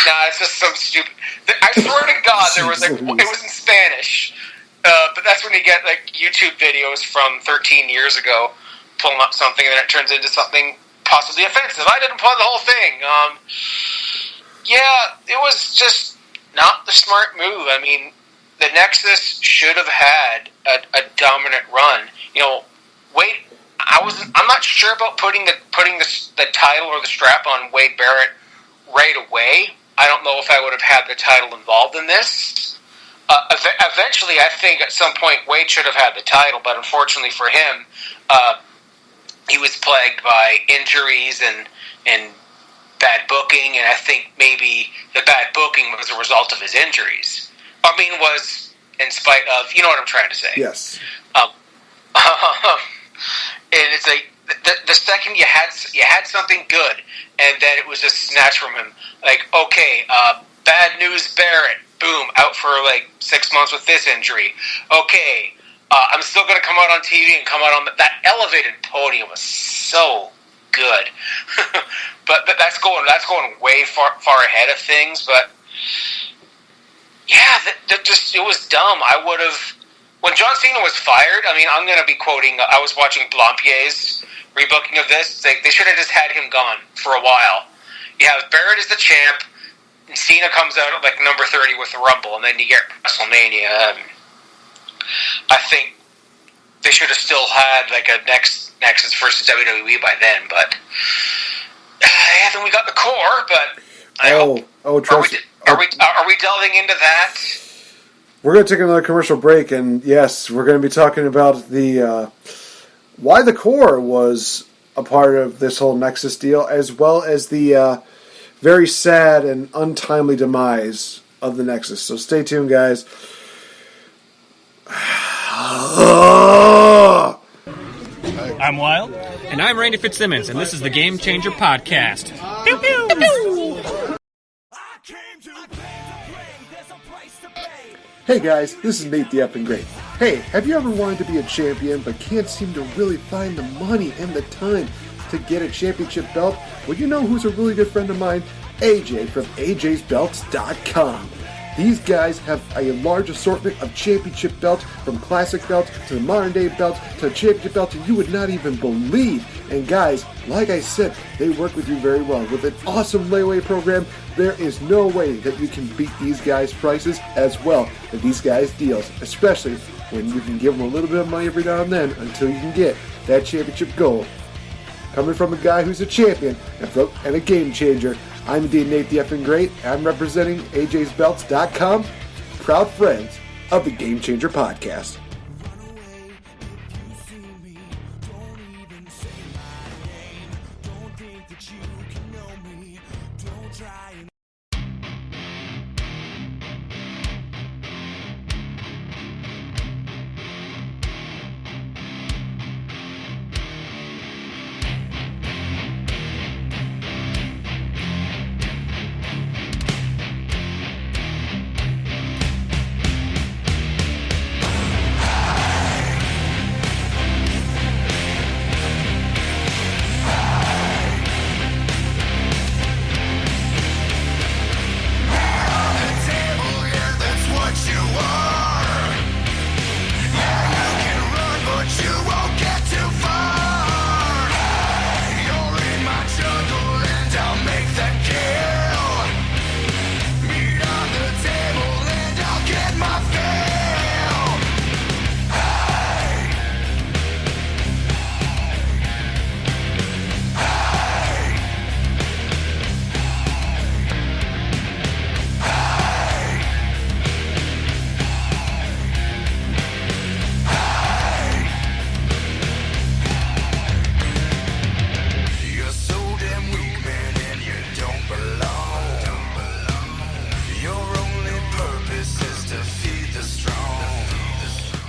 Nah, it's just so stupid. I swear to God, it was in Spanish. But that's when you get YouTube videos from 13 years ago, pulling up something, and then it turns into something possibly offensive. I didn't play the whole thing. Yeah, it was just not the smart move. The Nexus should have had a dominant run. Wade. I'm not sure about putting the title or the strap on Wade Barrett right away. I don't know if I would have had the title involved in this. Eventually, I think at some point Wade should have had the title, but unfortunately for him, he was plagued by injuries and bad booking, and I think maybe the bad booking was a result of his injuries. Was in spite of, you know what I'm trying to say. Yes. And it's the second you had something good, and then it was just snatched from him. Okay, bad news, Barrett. Boom, out for 6 months with this injury. Okay, I'm still going to come out on TV and come out on that elevated podium was so good. but that's going way far ahead of things. But yeah, that just, it was dumb. I would have, when John Cena was fired, I mean, I'm going to be quoting, I was watching Blampier's rebooking of this. They should have just had him gone for a while. You have Barrett as the champ, and Cena comes out at like number 30 with the Rumble, and then you get WrestleMania. I think they should have still had like a Nexus versus WWE by then, but yeah, then we got the core. But are we delving into that? We're going to take another commercial break, and yes, we're going to be talking about the why the core was a part of this whole Nexus deal, as well as the very sad and untimely demise of the Nexus. So stay tuned, guys. I'm Wild. And I'm Randy Fitzsimmons, and this is the Game Changer Podcast. Pew, pew, pew. Hey guys, this is NateFNGreat. Hey, have you ever wanted to be a champion but can't seem to really find the money and the time to get a championship belt? Well, you know who's a really good friend of mine? AJ from AJsBelts.com. These guys have a large assortment of championship belts, from classic belts to the modern day belts to championship belts you would not even believe. And guys, like I said, they work with you very well. With an awesome layaway program, there is no way that you can beat these guys' prices as well as these guys' deals, especially when you can give them a little bit of money every now and then until you can get that championship gold. Coming from a guy who's a champion and a game changer, I'm indeed NateFNGreat. I'm representing AJsBelts.com, proud friends of the Game Changer Podcast.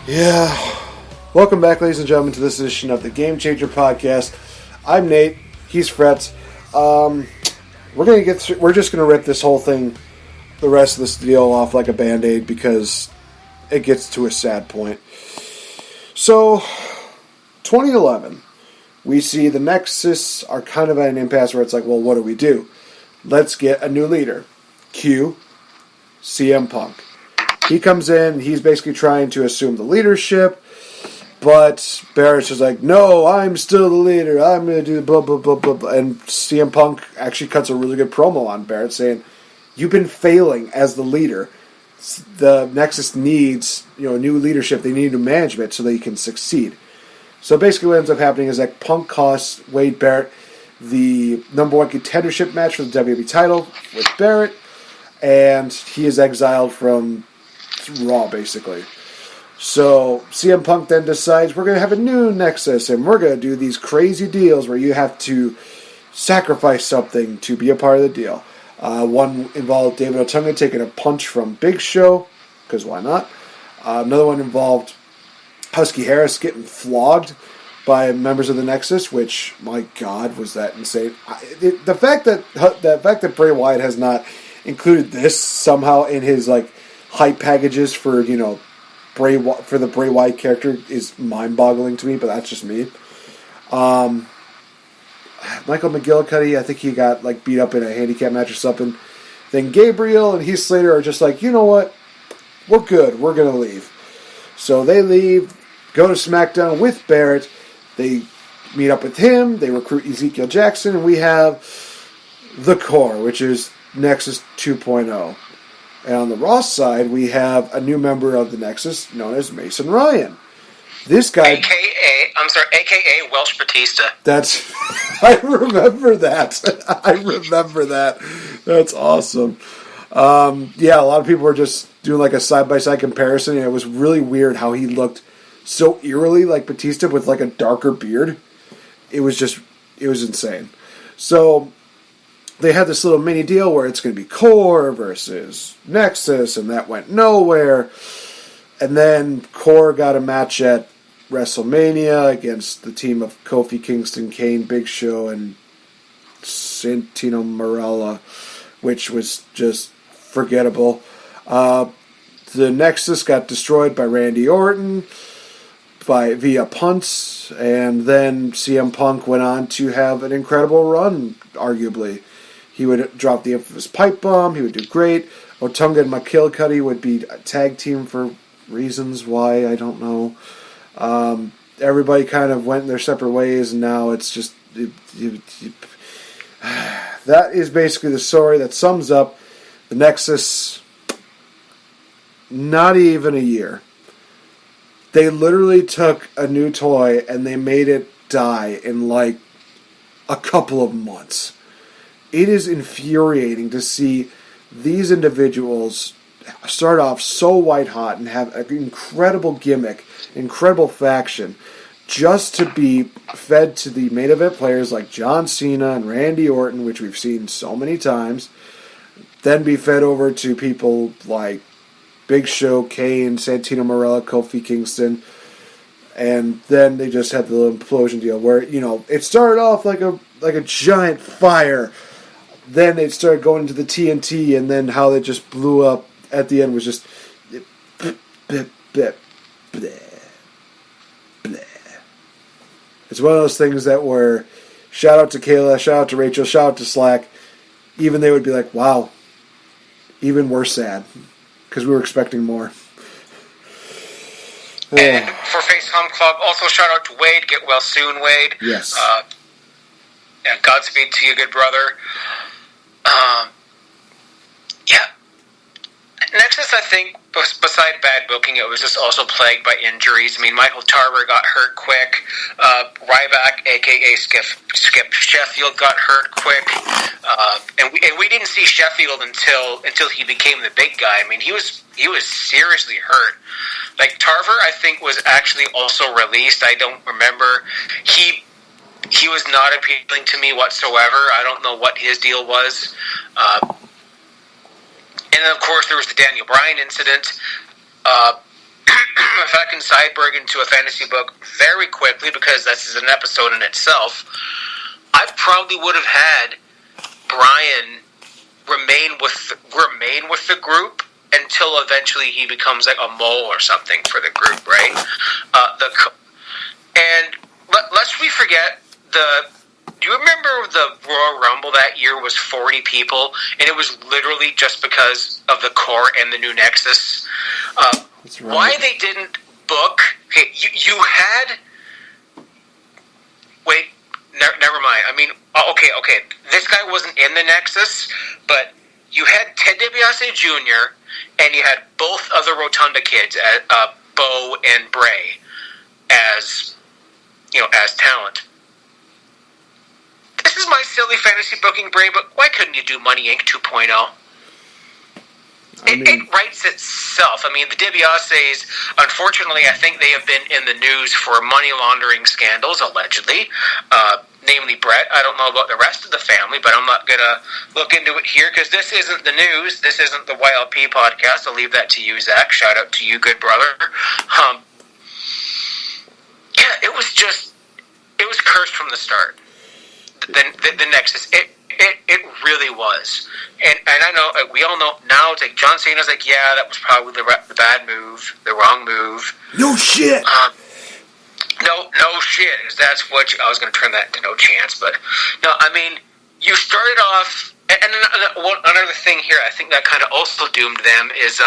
Yeah. Welcome back, ladies and gentlemen, to this edition of the Game Changer Podcast. I'm Nate. He's Fretz. We're just gonna rip this whole thing, the rest of this deal, off like a Band-Aid because it gets to a sad point. So, 2011, we see the Nexus are kind of at an impasse where it's like, well, what do we do? Let's get a new leader. Cue CM Punk. He comes in, he's basically trying to assume the leadership, but Barrett's just like, no, I'm still the leader, I'm going to do blah, blah, blah, blah, blah. And CM Punk actually cuts a really good promo on Barrett saying, you've been failing as the leader. The Nexus needs, new leadership, they need new management so they can succeed. So basically what ends up happening is that Punk costs Wade Barrett the number one contendership match for the WWE title with Barrett, and he is exiled from Raw, basically. So CM Punk then decides, we're going to have a new Nexus, and we're going to do these crazy deals where you have to sacrifice something to be a part of the deal. One involved David Otunga taking a punch from Big Show, because why not? Another one involved Husky Harris getting flogged by members of the Nexus, which, my God, was that insane. The fact that Bray Wyatt has not included this somehow in his hype packages for for the Bray Wyatt character is mind-boggling to me, but that's just me. Michael McGillicuddy, I think he got like beat up in a handicap match or something. Then Gabriel and Heath Slater are just like, you know what? We're good. We're going to leave. So they leave, go to SmackDown with Barrett. They meet up with him. They recruit Ezekiel Jackson. And we have the Core, which is Nexus 2.0. And on the Raw side, we have a new member of the Nexus known as Mason Ryan. This guy... AKA Welsh Batista. That's... I remember that. That's awesome. Yeah, a lot of people were just doing like a side-by-side comparison, and it was really weird how he looked so eerily like Batista with like a darker beard. It was insane. So they had this little mini deal where it's going to be Core versus Nexus, and that went nowhere. And then Core got a match at WrestleMania against the team of Kofi Kingston, Kane, Big Show, and Santino Marella, which was just forgettable. The Nexus got destroyed by Randy Orton via punts, and then CM Punk went on to have an incredible run, arguably. He would drop the infamous pipe bomb, he would do great. Otunga and McGillicuddy would be a tag team for reasons why, I don't know. Everybody kind of went their separate ways, and now it's just... that is basically the story that sums up the Nexus. Not even a year. They literally took a new toy and they made it die in like a couple of months. It is infuriating to see these individuals start off so white hot and have an incredible gimmick, incredible faction, just to be fed to the main event players like John Cena and Randy Orton, which we've seen so many times, then be fed over to people like Big Show, Kane, Santino Marella, Kofi Kingston, and then they just had the little implosion deal where, you know, it started off like a giant fire, then it started going into the TNT, and then how it just blew up at the end was just bleh, bleh, bleh, bleh. It's one of those things that were shout out to Kayla, shout out to Rachel, shout out to Slack. Even they would be like, wow, even we're sad because we were expecting more. And for Face Home Club, also shout out to Wade. Get well soon, Wade. Yes. And Godspeed to you, good brother. Yeah. Nexus, I think, beside bad booking, it was just also plagued by injuries. I mean, Michael Tarver got hurt quick. Ryback, a.k.a. Skip Sheffield, got hurt quick. And we didn't see Sheffield until he became the big guy. I mean, he was seriously hurt. Like, Tarver, I think, was actually also released. I don't remember. He was not appealing to me whatsoever. I don't know what his deal was. And then, of course, there was the Daniel Bryan incident. If I can sideberg into a fantasy book very quickly, because this is an episode in itself, I probably would have had Bryan remain with the group until eventually he becomes like a mole or something for the group, right? Lest we forget do you remember the Royal Rumble that year was 40 people, and it was literally just because of the Core and the new Nexus? That's right. Why they didn't book... Okay, you had... Wait, never mind. I mean, okay. This guy wasn't in the Nexus, but you had Ted DiBiase Jr., and you had both of the Rotunda kids, Bo and Bray, as talent. This is my silly fantasy booking brain, but why couldn't you do Money Inc. 2.0? It writes itself. I mean, the DiBiases, unfortunately, I think they have been in the news for money laundering scandals, allegedly. Namely Brett. I don't know about the rest of the family, but I'm not going to look into it here, because this isn't the news. This isn't the YLP podcast. I'll leave that to you, Zach. Shout out to you, good brother. It was cursed from the start. The Nexus. It really was. And I know, we all know now, it's like John Cena's like, yeah, that was probably the bad move, the wrong move. No shit! No shit. That's what I was going to turn that into no chance. But, no, I mean, you started off, and another thing here, I think that kind of also doomed them, is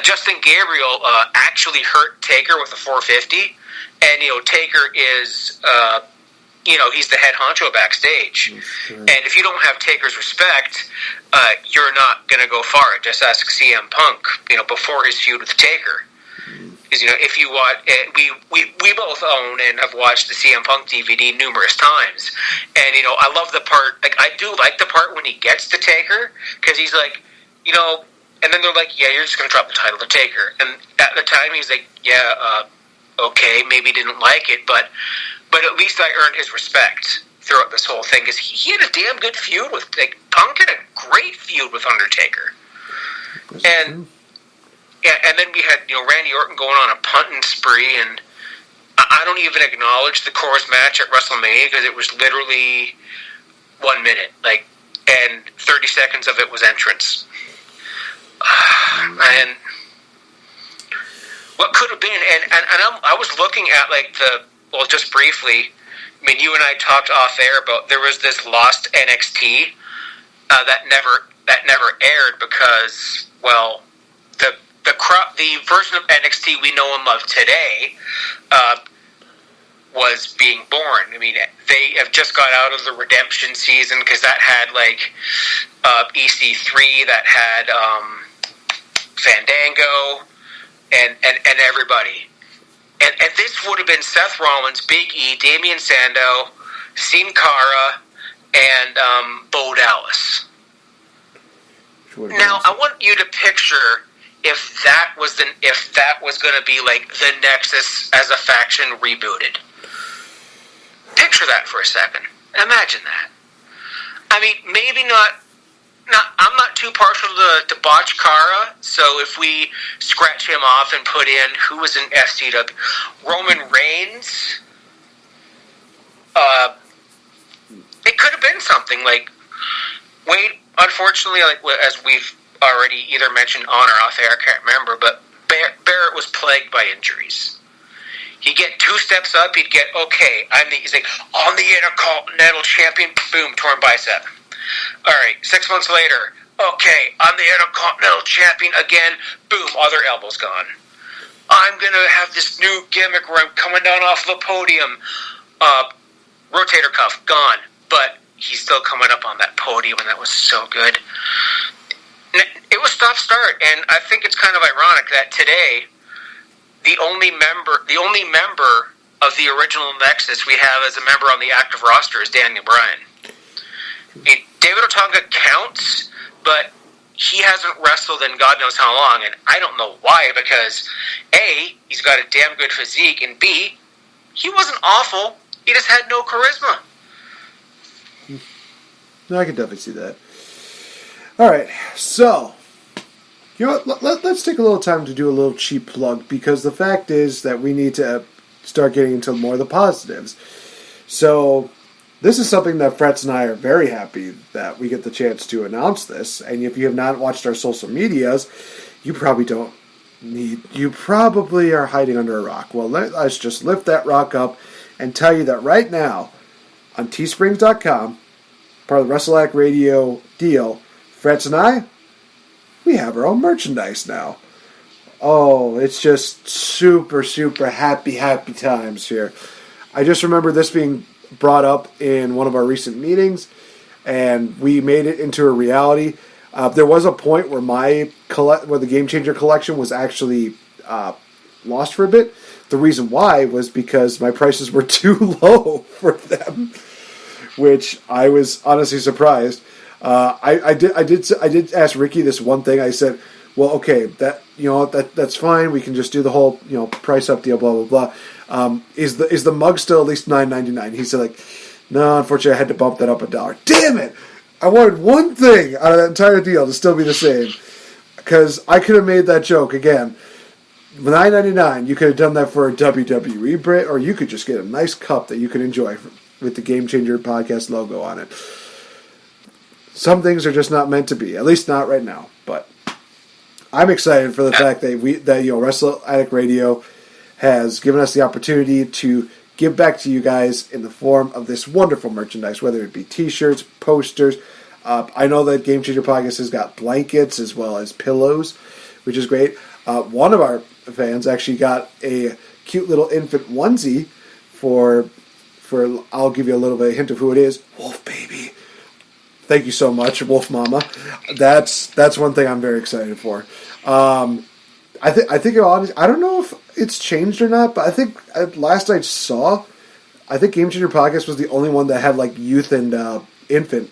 Justin Gabriel actually hurt Taker with a 450. And, Taker is... he's the head honcho backstage. Sure. And if you don't have Taker's respect, you're not going to go far. Just ask CM Punk, before his feud with Taker. Because, if you watch, we both own and have watched the CM Punk DVD numerous times. And, I love the part, I do like the part when he gets to Taker, because he's like, and then they're like, yeah, you're just going to drop the title to Taker. And at the time, he's like, yeah, okay, maybe didn't like it, but at least I earned his respect throughout this whole thing, because he had a damn good feud with, Punk had a great feud with Undertaker. And then we had, Randy Orton going on a punting spree, and I don't even acknowledge the chorus match at WrestleMania, because it was literally 1 minute, and 30 seconds of it was entrance. And what could have been, and I was looking at, just briefly, I mean, you and I talked off air about there was this lost NXT that never aired because, well, the version of NXT we know and love today was being born. I mean, they have just got out of the redemption season, because that had EC3, that had Fandango, and everybody. And this would have been Seth Rollins, Big E, Damian Sandow, Sin Cara, and Bo Dallas. Now, I want you to picture if that was going to be the Nexus as a faction rebooted. Picture that for a second. Imagine that. I mean, maybe not. I'm not too partial to Botch Cara, so if we scratch him off and put in who was in FCW, Roman Reigns, it could have been something Wade. Unfortunately, as we've already either mentioned on or off air, I can't remember, but Barrett was plagued by injuries. He'd get 2 steps up, he'd get, okay, he's like, I'm the Intercontinental Champion, boom, torn bicep. Alright, 6 months later, okay, I'm the Intercontinental Champion again, boom, other elbow's gone. I'm gonna have this new gimmick where I'm coming down off the podium, rotator cuff, gone, but he's still coming up on that podium, and that was so good. It was stop-start, and I think it's kind of ironic that today, the only member of the original Nexus we have as a member on the active roster is Daniel Bryan. David Otunga counts, but he hasn't wrestled in God knows how long, and I don't know why, because A, he's got a damn good physique, and B, he wasn't awful, he just had no charisma. No, I can definitely see that. Alright, so, let's take a little time to do a little cheap plug, because the fact is that we need to start getting into more of the positives. So, this is something that Fretz and I are very happy that we get the chance to announce this, and if you have not watched our social medias, you probably are hiding under a rock. Well, let's just lift that rock up and tell you that right now, on teesprings.com, part of the Wrestle Addict Radio deal, Fretz and I, we have our own merchandise now. Oh, it's just super, super happy times here. I just remember this being brought up in one of our recent meetings, and we made it into a reality. There was a point where where the Game Changer collection was actually lost for a bit. The reason why was because my prices were too low for them, which I was honestly surprised. I did ask Ricky this one thing. I said, well, okay, that's fine. We can just do the whole price up deal, blah blah blah. Is the mug still at least $9.99? He said no, unfortunately, I had to bump that up $1. Damn it! I wanted one thing out of that entire deal to still be the same, because I could have made that joke again. $9.99, you could have done that for a WWE brand, or you could just get a nice cup that you could enjoy with the Game Changer podcast logo on it. some things are just not meant to be. At least not right now. But I'm excited for the fact that Wrestle Addict Radio has given us the opportunity to give back to you guys in the form of this wonderful merchandise, whether it be T-shirts, posters. I know that Game Changer Podcast has got blankets as well as pillows, which is great. One of our fans actually got a cute little infant onesie for I'll give you a little bit of a hint of who it is. Wolf Baby. Thank you so much, Wolf Mama. That's one thing I'm very excited for. I think I don't know if it's changed or not, but I think last I saw, I think Game Changer Podcast was the only one that had like youth and infant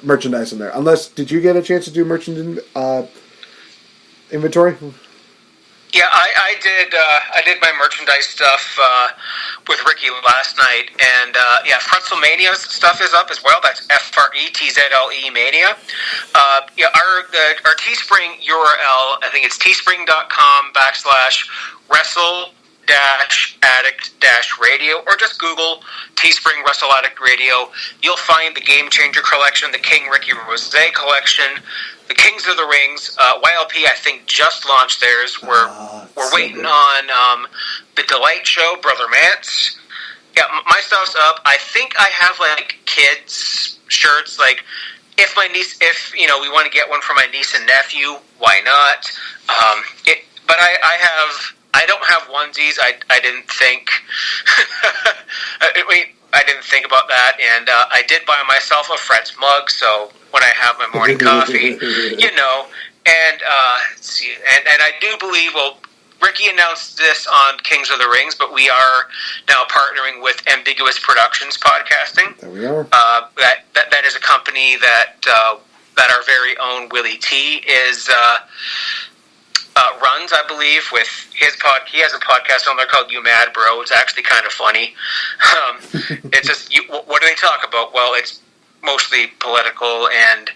merchandise in there. Unless, did you get a chance to do merchant inventory? Yeah, I did my merchandise stuff with Ricky last night, and Fretzelmania's stuff is up as well. That's FRETZLE Mania. Our Teespring URL, I think it's teespring.com/Wrestle-Addict-Radio, or just Google Teespring Wrestle Addict Radio. You'll find the Game Changer collection, the King Ricky Rose collection, the Kings of the Rings. YLP, I think, just launched theirs. We're waiting on the Delight Show, Brother Mance. Yeah, my stuff's up. I think I have like kids shirts. Like if we want to get one for my niece and nephew, why not? But I don't have onesies. I didn't think. I didn't think about that, and I did buy myself a Fretz mug. So when I have my morning coffee, and let's see, and I do believe, Ricky announced this on Kings of the Rings, but we are now partnering with Ambiguous Productions Podcasting. There we are. That is a company that our very own Willie T is runs, I believe, with his he has a podcast on there called You Mad Bro. It's actually kind of funny. It's just, what do they talk about? Well, it's mostly political and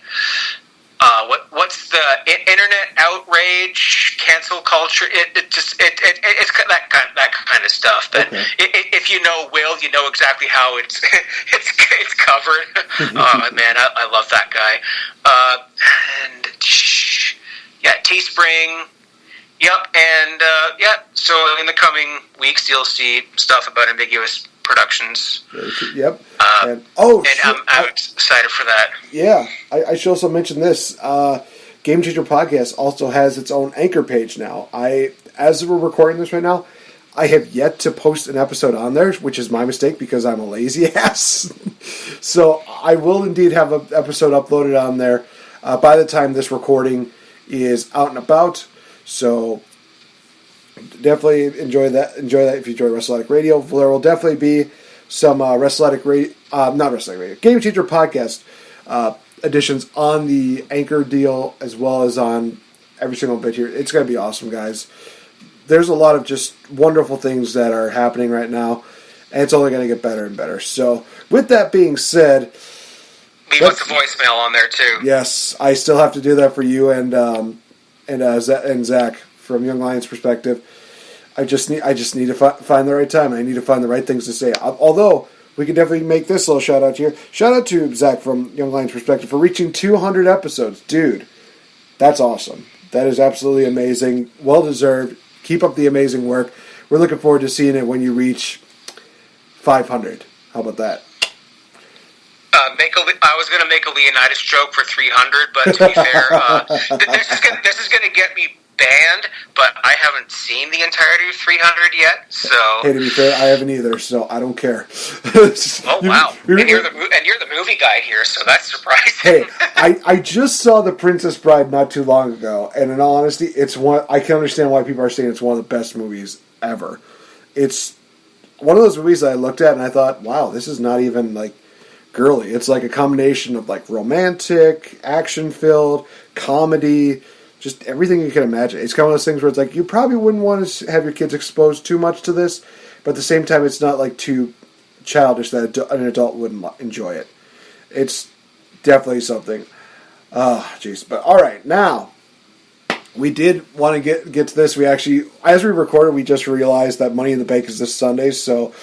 what's the internet outrage, cancel culture? It's that kind of stuff. But if you know Will, you know exactly how it's covered. Oh man, I love that guy. Teespring. Yep, and so in the coming weeks you'll see stuff about Ambiguous Productions. Yep. I'm excited for that. Yeah, I should also mention this. Game Changer Podcast also has its own anchor page now. As we're recording this right now, I have yet to post an episode on there, which is my mistake because I'm a lazy ass. So I will indeed have an episode uploaded on there by the time this recording is out and about. So definitely enjoy that. Enjoy that if you enjoy Wrestle Addict Radio. There will definitely be some Wrestle Addict Radio, not Wrestle Addict Radio, Game Changer Podcast editions on the Anchor deal as well as on every single bit here. It's going to be awesome, guys. There's a lot of just wonderful things that are happening right now, and it's only going to get better and better. So with that being said, leave us a voicemail on there too. Yes, I still have to do that for you and Zach from Young Lions Perspective. I just need to find the right time. I need to find the right things to say. Although we can definitely make this little shout out here. Shout out to Zach from Young Lions Perspective for reaching 200 episodes, dude. That's awesome. That is absolutely amazing. Well deserved. Keep up the amazing work. We're looking forward to seeing it when you reach 500. How about that? I was going to make a Leonidas joke for 300, but to be fair, this is going to get me banned. But I haven't seen the entirety of 300 yet. So hey, to be fair, I haven't either, so I don't care. Oh wow! And you're the movie guy here, so that's surprising. Hey, I just saw The Princess Bride not too long ago, and in all honesty, it's one. I can understand why people are saying it's one of the best movies ever. It's one of those movies that I looked at and I thought, wow, this is not even like girly. It's like a combination of like romantic, action-filled, comedy, just everything you can imagine. It's kind of those things where it's like you probably wouldn't want to have your kids exposed too much to this, but at the same time, it's not like too childish that an adult wouldn't enjoy it. It's definitely something. Oh, jeez. But all right, now we did want to get to this. We actually, as we recorded, we just realized that Money in the Bank is this Sunday, so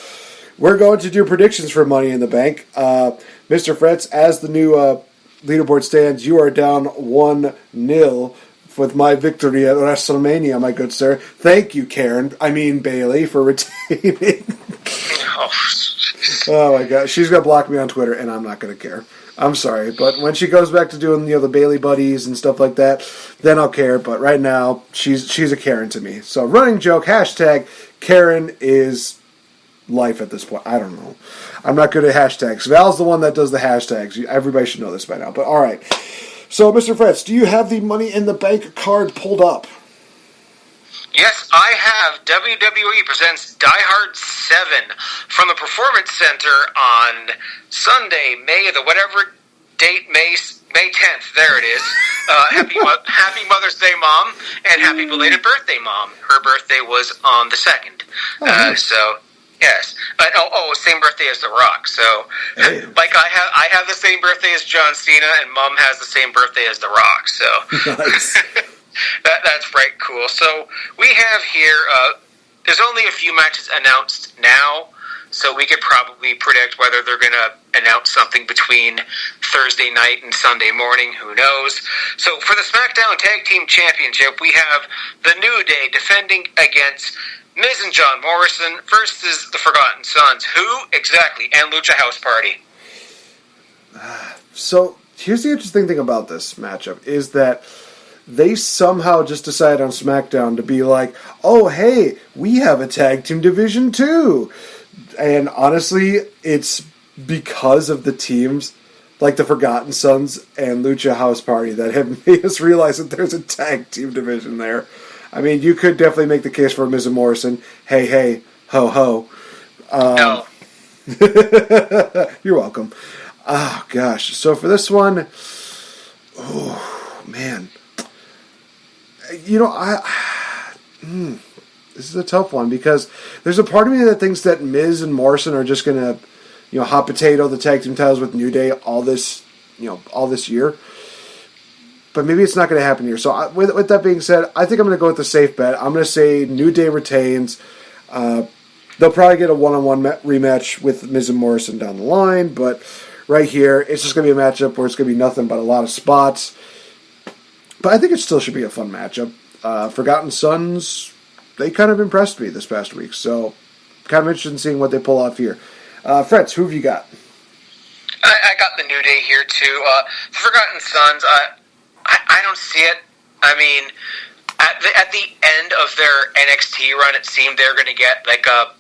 we're going to do predictions for Money in the Bank. Mr. Fretz, as the new leaderboard stands, you are down 1-0 with my victory at WrestleMania, my good sir. Thank you, Bailey, for retaining. Oh my God, she's gonna block me on Twitter, and I'm not gonna care. I'm sorry, but when she goes back to doing the Bailey buddies and stuff like that, then I'll care. But right now, she's a Karen to me. So running joke, hashtag Karen is life at this point. I don't know. I'm not good at hashtags. Val's the one that does the hashtags. Everybody should know this by now. But all right. So, Mr. Fretz, do you have the Money in the Bank card pulled up? Yes, I have. WWE presents Die Hard 7 from the Performance Center on Sunday, May 10th. There it is. Happy Mother's Day, Mom, and happy belated birthday, Mom. Her birthday was on the 2nd. So, yes. Same birthday as The Rock. So, hey. Like I have the same birthday as John Cena, and Mom has the same birthday as The Rock. So, nice. That's right, cool. So we have here, there's only a few matches announced now, so we could probably predict whether they're going to announce something between Thursday night and Sunday morning, who knows. So for the SmackDown Tag Team Championship, we have The New Day defending against Miz and John Morrison versus the Forgotten Sons. Who exactly? And Lucha House Party. So here's the interesting thing about this matchup, is that they somehow just decided on SmackDown to be like, oh, hey, we have a tag team division too. And honestly, it's because of the teams like the Forgotten Sons and Lucha House Party that have made us realize that there's a tag team division there. I mean, you could definitely make the case for Miz and Morrison. Hey, hey, ho, ho. No. You're welcome. Oh, gosh. So for this one, oh, man. You know, this is a tough one because there's a part of me that thinks that Miz and Morrison are just going to, hot potato the tag team titles with New Day all this year. But maybe it's not going to happen here. So with that being said, I think I'm going to go with the safe bet. I'm going to say New Day retains. They'll probably get a one-on-one rematch with Miz and Morrison down the line, but right here, it's just going to be a matchup where it's going to be nothing but a lot of spots. But I think it still should be a fun matchup. Forgotten Sons, they kind of impressed me this past week, so kind of interested in seeing what they pull off here. Fretz, who have you got? I got the New Day here too. The Forgotten Sons, I don't see it. I mean, at the end of their NXT run, it seemed they were going to get like a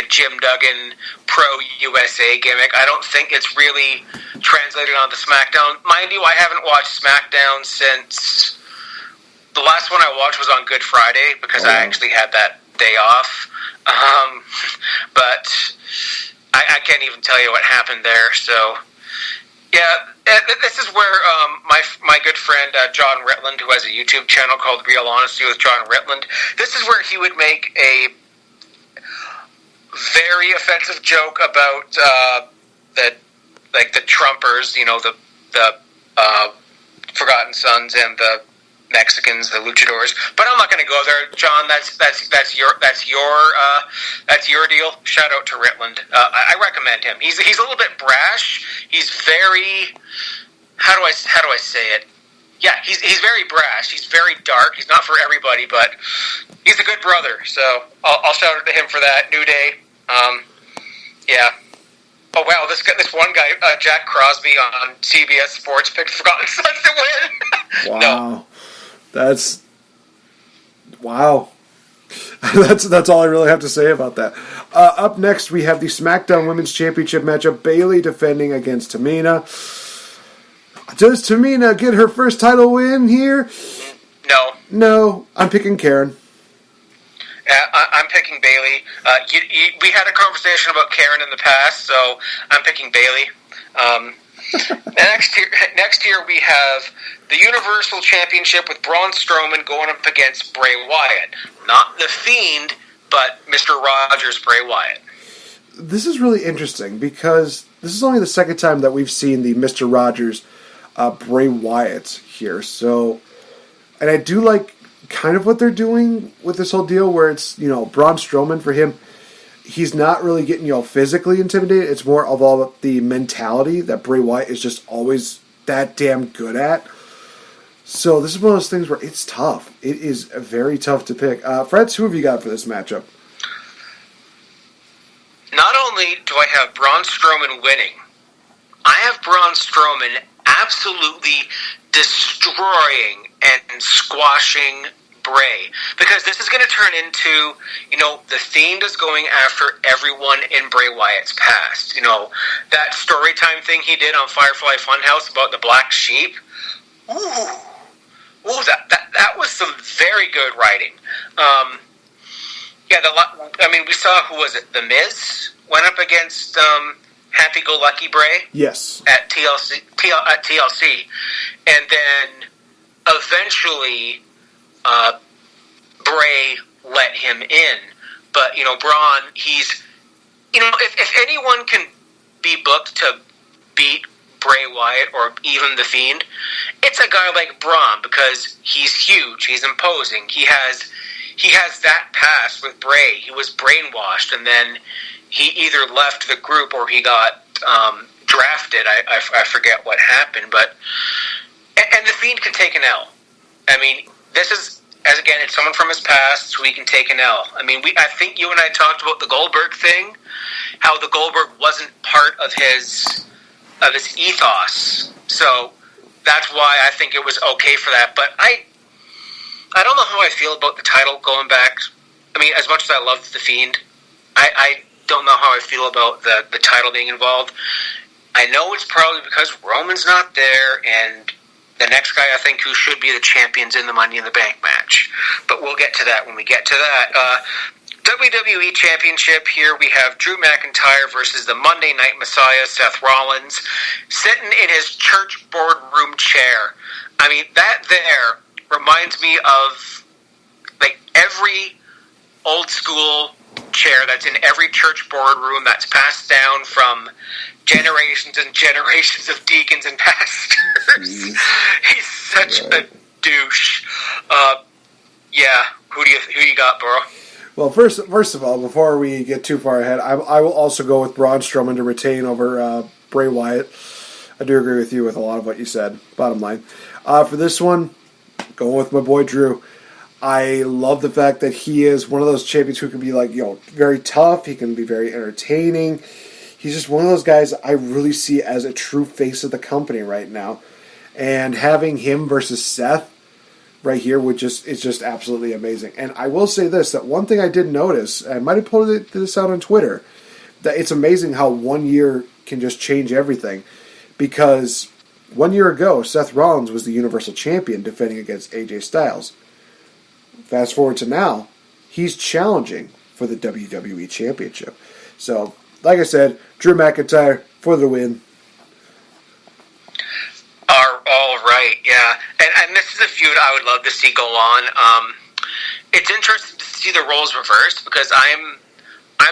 Jim Duggan Pro USA gimmick. I don't think it's really translated onto SmackDown. Mind you, I haven't watched SmackDown since the last one I watched was on Good Friday because I actually had that day off. But I can't even tell you what happened there. So, yeah, this is where my good friend John Ritland, who has a YouTube channel called Real Honesty with John Ritland, this is where he would make a very offensive joke about the Trumpers, the Forgotten Sons and the Mexicans, the Luchadors. But I'm not going to go there, John. That's your deal. Shout out to Ritland. I recommend him. He's a little bit brash. He's very how do I say it? Yeah, he's very brash. He's very dark. He's not for everybody, but he's a good brother. So I'll shout out to him for that. New Day. Yeah. Oh wow, this one guy, Jack Crosby on CBS Sports, picked Forgotten Sons to win. Wow, no. Wow. That's all I really have to say about that. Up next, we have the SmackDown Women's Championship matchup. Bayley defending against Tamina. Does Tamina get her first title win here? No. No, I'm picking Karen. Yeah, I'm picking Bayley. We had a conversation about Karen in the past, so I'm picking Bayley. Next year we have the Universal Championship with Braun Strowman going up against Bray Wyatt. Not The Fiend, but Mr. Rogers Bray Wyatt. This is really interesting because this is only the second time that we've seen the Mr. Rogers Bray Wyatt here. So, and I do like kind of what they're doing with this whole deal where it's, Braun Strowman for him. he's not really getting physically intimidated. It's more of all the mentality that Bray Wyatt is just always that damn good at. So this is one of those things where it's tough. It is very tough to pick. Fretz, who have you got for this matchup? Not only do I have Braun Strowman winning, I have Braun Strowman absolutely destroying and squashing Bray. Because this is going to turn into, the Fiend is going after everyone in Bray Wyatt's past. That story time thing he did on Firefly Funhouse about the black sheep. Ooh, that was some very good writing. We saw, who was it? The Miz went up against Happy-Go-Lucky Bray. Yes. At TLC, and then eventually Bray let him in. But Braun, he's if anyone can be booked to beat Bray Wyatt or even the Fiend, it's a guy like Braun, because he's huge, he's imposing, he has that past with Bray. He was brainwashed, and then he either left the group or he got drafted. I forget what happened, but and the Fiend can take an L. This is, as again, it's someone from his past, so he can take an L. I think you and I talked about the Goldberg thing, how the Goldberg wasn't part of his ethos, so that's why I think it was okay for that. But I don't know how I feel about the title going back. As much as I loved the Fiend, I don't know how I feel about the title being involved. I know it's probably because Roman's not there, and the next guy I think who should be the champion's in the Money in the Bank match. But we'll get to that when we get to that. WWE Championship, here we have Drew McIntyre versus the Monday Night Messiah, Seth Rollins, sitting in his church boardroom chair. That there reminds me of every old school chair that's in every church boardroom that's passed down from generations and generations of deacons and pastors. He's such a douche. Who you got, bro? Well, first of all, before we get too far ahead, I will also go with Braun Strowman to retain over Bray Wyatt. I do agree with you with a lot of what you said, bottom line. For this one, going with my boy Drew. I love the fact that he is one of those champions who can be very tough. He can be very entertaining. He's just one of those guys I really see as a true face of the company right now. And having him versus Seth right here is just absolutely amazing. And I will say this, that one thing I did notice, I might have pulled this out on Twitter, that it's amazing how 1 year can just change everything. Because 1 year ago, Seth Rollins was the Universal Champion defending against AJ Styles. Fast forward to now, he's challenging for the WWE Championship. So, like I said, Drew McIntyre for the win. All right, yeah. And this is a feud I would love to see go on. It's interesting to see the roles reversed, because I'm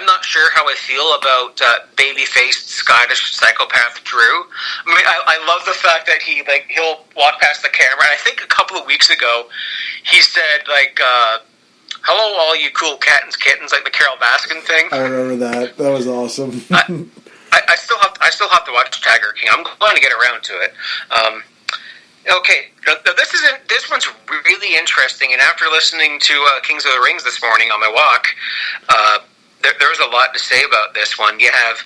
not sure how I feel about baby-faced Scottish psychopath Drew. I love the fact that he'll walk past the camera. And I think a couple of weeks ago he said "Hello, all you cool kittens," like the Carol Baskin thing. I remember that. That was awesome. I still have to watch Tiger King. I'm going to get around to it. Okay, this one's really interesting. And after listening to Kings of the Rings this morning on my walk, there's a lot to say about this one. You have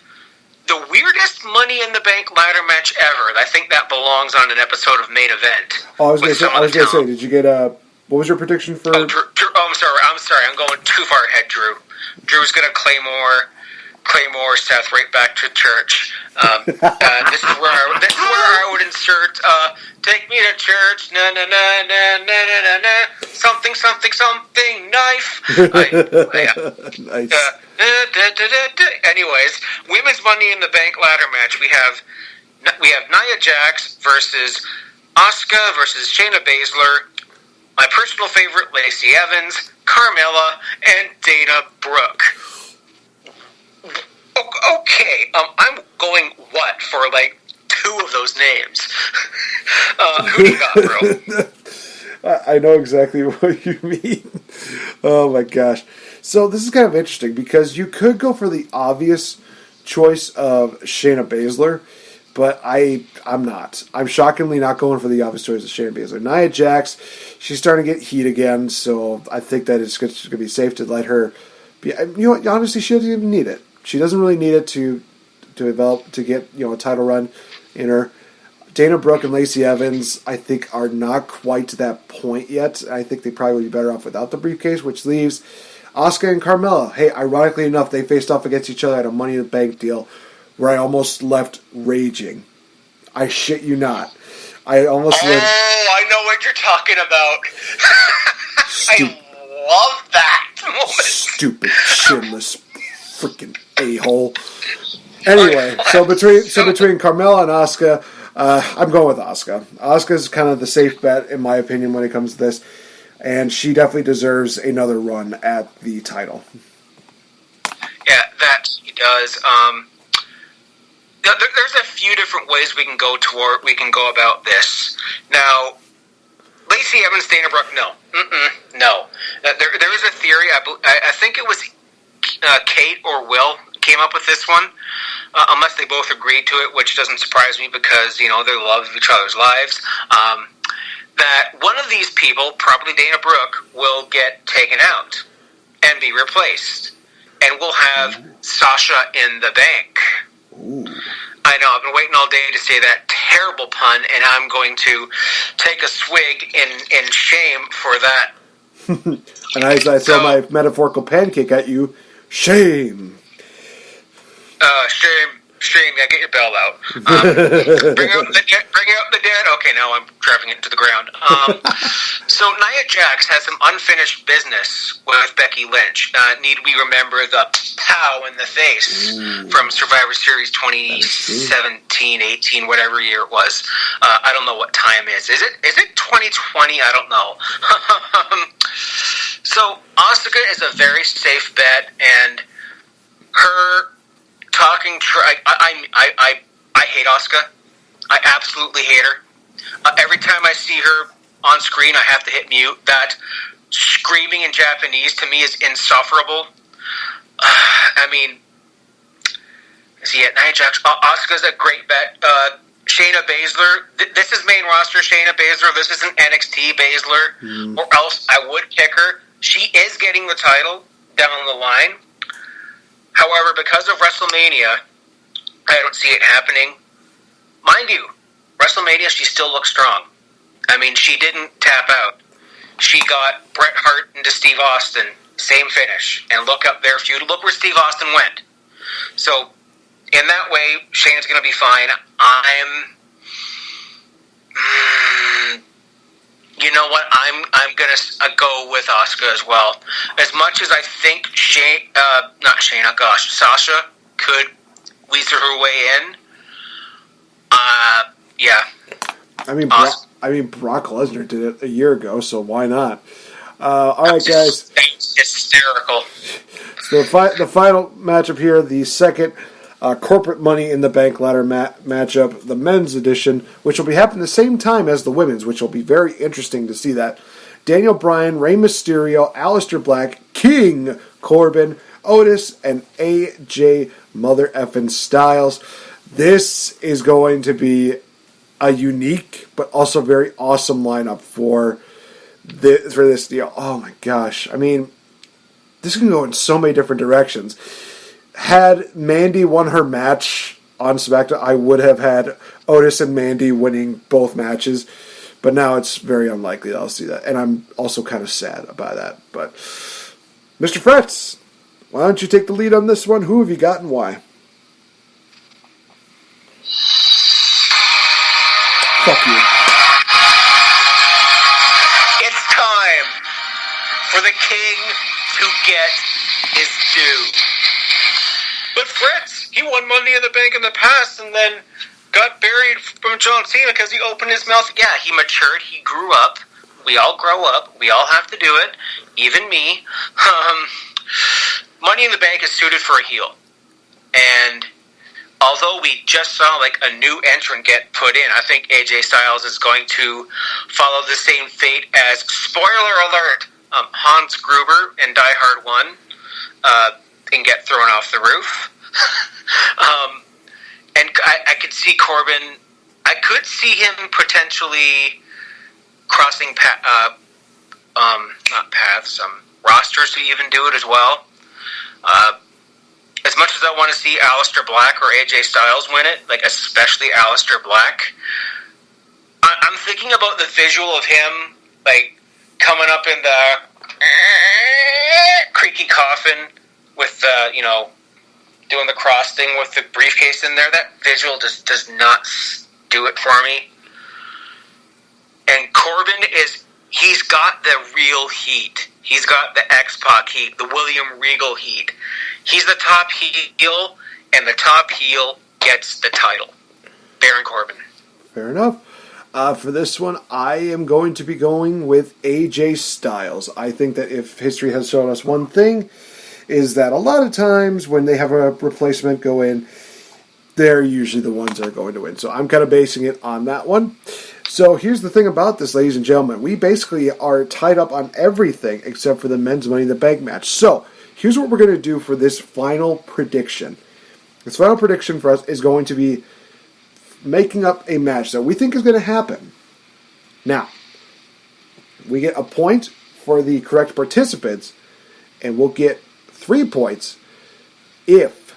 the weirdest Money in the Bank ladder match ever. I think that belongs on an episode of Main Event. Oh, I was going to say, did you get what was your prediction for? Oh, Drew, I'm sorry. I'm going too far ahead, Drew. Drew's going to Claymore Seth right back to church. This is where I would insert "Take me to church, na na na na na na na, something knife." Nice. Anyways, women's Money in the Bank ladder match. We have Nia Jax versus Asuka versus Shayna Baszler. My personal favorite, Lacey Evans, Carmella, and Dana Brooke. Okay, I'm going for two of those names. Who do you got, bro? I know exactly what you mean. Oh my gosh. So this is kind of interesting because you could go for the obvious choice of Shayna Baszler, but I'm not. I'm shockingly not going for the obvious choice of Shayna Baszler. Nia Jax, she's starting to get heat again, so I think that it's going to be safe to let her be. You know what? Honestly, she doesn't even need it. She doesn't really need it to develop, to get, a title run in her. Dana Brooke and Lacey Evans, I think, are not quite to that point yet. I think they probably would be better off without the briefcase, which leaves Asuka and Carmella. Hey, ironically enough, they faced off against each other at a Money in the Bank deal where I almost left raging. I shit you not. I almost left... I know what you're talking about. I love that moment. Stupid, chinless, freaking a-hole. Anyway, so between Carmella and Asuka, I'm going with Asuka. Asuka's kind of the safe bet, in my opinion, when it comes to this. And she definitely deserves another run at the title. Yeah, that she does. There's a few different ways we can go about this. Now, Lacey Evans, Dana Brooke, no. No. There is a theory, I think it was Kate or Will came up with this one, unless they both agreed to it, which doesn't surprise me because, they love each other's lives, that one of these people, probably Dana Brooke, will get taken out and be replaced. And we'll have Sasha in the bank. Ooh. I know, I've been waiting all day to say that terrible pun, and I'm going to take a swig in shame for that. And as I throw my metaphorical pancake at you, shame. Shame, yeah, get your bell out. Bring up the dead. Okay, now I'm driving it into the ground. So Nia Jax has some unfinished business with Becky Lynch. Need we remember the pow in the face from Survivor Series 2017, 18, whatever year it was. I don't know what time is. Is it 2020? I don't know. So Asuka is a very safe bet, and her talking I hate Asuka. I absolutely hate her. Every time I see her on screen, I have to hit mute. That screaming in Japanese to me is insufferable. Nia Jax. Asuka's a great bet. Shayna Baszler. This is main roster Shayna Baszler. This isn't NXT Baszler. Or else I would kick her. She is getting the title down the line. However, because of WrestleMania, I don't see it happening. Mind you, WrestleMania, she still looks strong. She didn't tap out. She got Bret Hart into Steve Austin, same finish. And look up their feud. Look where Steve Austin went. So, in that way, Shayna's going to be fine. You know what? I'm going to go with Asuka as well. As much as I think Sasha could weasel her way in. Yeah. Brock Lesnar did it a year ago, so why not? All right, guys. That's hysterical. So the final matchup here, the second corporate Money in the Bank ladder matchup, the men's edition, which will be happening the same time as the women's, which will be very interesting to see that. Daniel Bryan, Rey Mysterio, Aleister Black, King Corbin, Otis, and AJ Mother effin' Styles. This is going to be a unique but also very awesome lineup for this deal. Oh my gosh. This can go in so many different directions. Had Mandy won her match on SmackDown, I would have had Otis and Mandy winning both matches. But now it's very unlikely that I'll see that. And I'm also kind of sad about that. But, Mr. Fretz, why don't you take the lead on this one? Who have you got and why? Fuck you. It's time for the king to get his due. But Fretz, he won Money in the Bank in the past and then got buried from John Cena because he opened his mouth. Yeah, he matured. He grew up. We all grow up. We all have to do it. Even me. Money in the Bank is suited for a heel. And although we just saw like a new entrant get put in, I think AJ Styles is going to follow the same fate as, spoiler alert, Hans Gruber in Die Hard 1 and get thrown off the roof. And I could see Corbin, I could see him potentially crossing not paths, rosters to even do it as well. As much as I want to see Aleister Black or AJ Styles win it, like especially Aleister Black, I'm thinking about the visual of him like coming up in the creaky coffin with the, doing the cross thing with the briefcase in there. That visual just does not do it for me. And Corbin he's got the real heat. He's got the X-Pac heat, the William Regal heat. He's the top heel, and the top heel gets the title. Baron Corbin. Fair enough. For this one, I am going to be going with AJ Styles. I think that if history has shown us one thing, is that a lot of times when they have a replacement go in, they're usually the ones that are going to win. So I'm kind of basing it on that one. So here's the thing about this, ladies and gentlemen. We basically are tied up on everything except for the men's Money in the Bank match. So here's what we're going to do for this final prediction. This final prediction for us is going to be making up a match that we think is going to happen. Now, we get a point for the correct participants, and we'll get 3 points if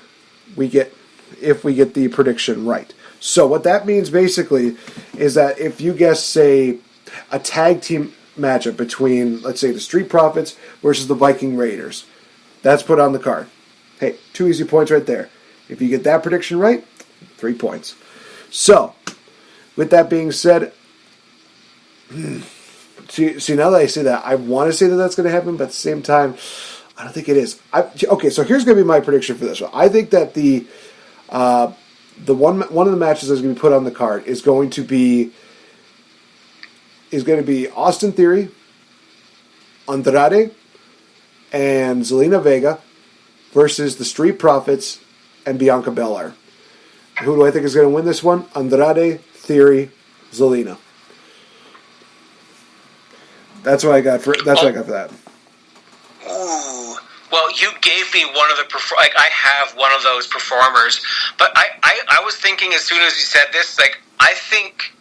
we get the prediction right. So what that means basically is that if you guess, say, a tag team matchup between, let's say, the Street Profits versus the Viking Raiders, that's put on the card. Hey, 2 easy points right there. If you get that prediction right, 3 points. So, with that being said, see, now that I say that, I want to say that that's going to happen, but at the same time, I don't think it is. Okay, so here's going to be my prediction for this one. I think that the one of the matches that's going to be put on the card is going to be Austin Theory, Andrade, and Zelina Vega versus the Street Profits and Bianca Belair. Who do I think is going to win this one? Andrade, Theory, Zelina. That's what I got for that. Ooh. Well, you gave me one of the I have one of those performers, but I was thinking as soon as you said this, like, I think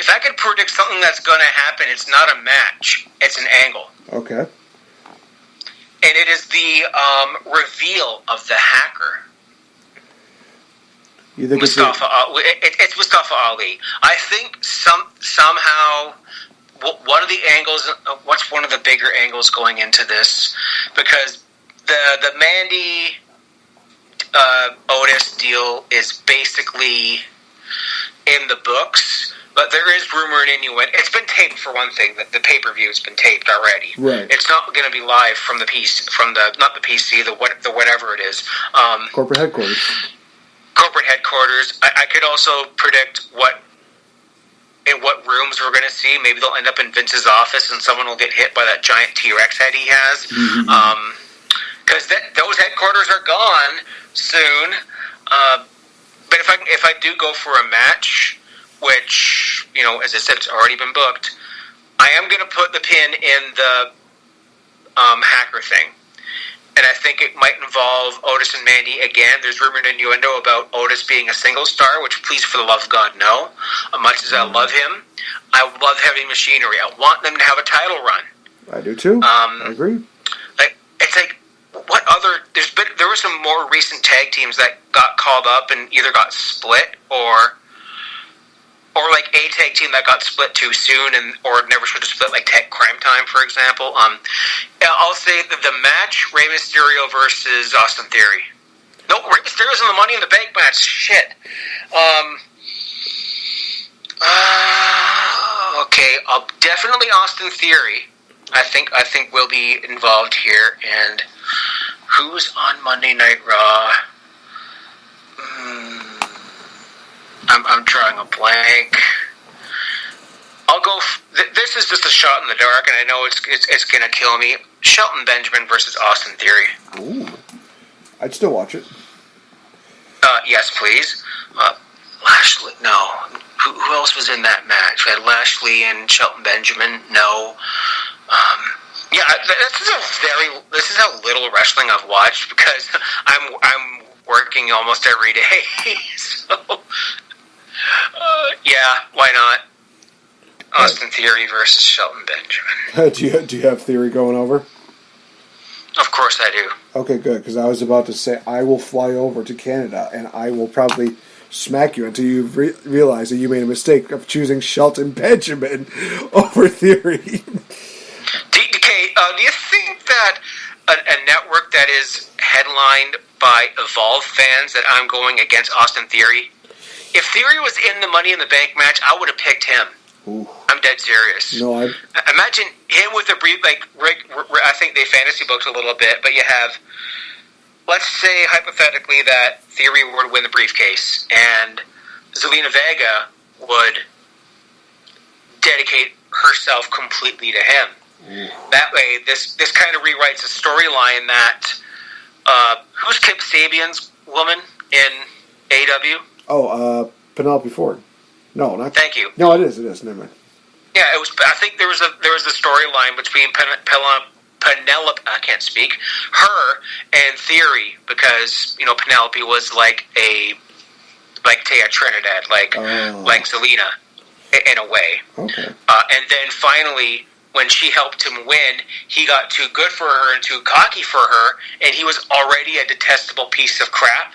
if I could predict something that's going to happen, it's not a match, it's an angle. Okay. And it is the reveal of the hacker. You think Mustafa Ali. It's Mustafa Ali. I think somehow one of the angles. What's one of the bigger angles going into this? Because the Mandy Otis deal is basically in the books, but there is rumor and innuendo. It's been taped for one thing. That the pay-per-view has been taped already. Right. It's not going to be live from the PC, not the PC, the whatever it is. Corporate headquarters. Corporate headquarters. I could also predict in what rooms we're going to see. Maybe they'll end up in Vince's office, and someone will get hit by that giant T-Rex head he has. Because those headquarters are gone soon. But if I do go for a match, which, as I said, it's already been booked, I am going to put the pin in the hacker thing. And I think it might involve Otis and Mandy again. There's rumor and innuendo about Otis being a single star, which, please, for the love of God, no. As much as I love him, I love Heavy Machinery. I want them to have a title run. I do too. I agree. It's like, what other? There were some more recent tag teams that got called up and either got split or like a tag team that got split too soon or never should have split, like Tech Crime Time, for example. I'll say that the match, Rey Mysterio versus Austin Theory. No, Rey Mysterio's in the Money in the Bank match. Shit. Okay, definitely Austin Theory. I think will be involved here. And who's on Monday Night Raw? I'm drawing a blank. I'll go. This is just a shot in the dark, and I know it's going to kill me. Shelton Benjamin versus Austin Theory. Ooh, I'd still watch it. Yes, please. Lashley, no. Who else was in that match? We had Lashley and Shelton Benjamin, no. Yeah, this is how little wrestling I've watched because I'm working almost every day. So, yeah, why not? Austin Theory versus Shelton Benjamin. Do you have Theory going over? Of course I do. Okay, good, because I was about to say I will fly over to Canada and I will probably smack you until you realize that you made a mistake of choosing Shelton Benjamin over Theory. Do you think that a network that is headlined by Evolve fans that I'm going against Austin Theory? If Theory was in the Money in the Bank match, I would have picked him. Ooh. I'm dead serious. No, imagine him with a brief, like, I think they fantasy booked a little bit, but you have, let's say hypothetically that Theory would win the briefcase, and Zelina Vega would dedicate herself completely to him. Ooh. That way, this kind of rewrites a storyline that, who's Kip Sabian's woman in AEW? Oh, Penelope Ford. No, not. Thank you. No, it is. Never mind. Yeah, it was. I think there was a storyline between Penelope. I can't speak. Her and Theory, because Penelope was like Taya Trinidad, like Zelina, in a way. Okay. And then finally, when she helped him win, he got too good for her and too cocky for her, and he was already a detestable piece of crap.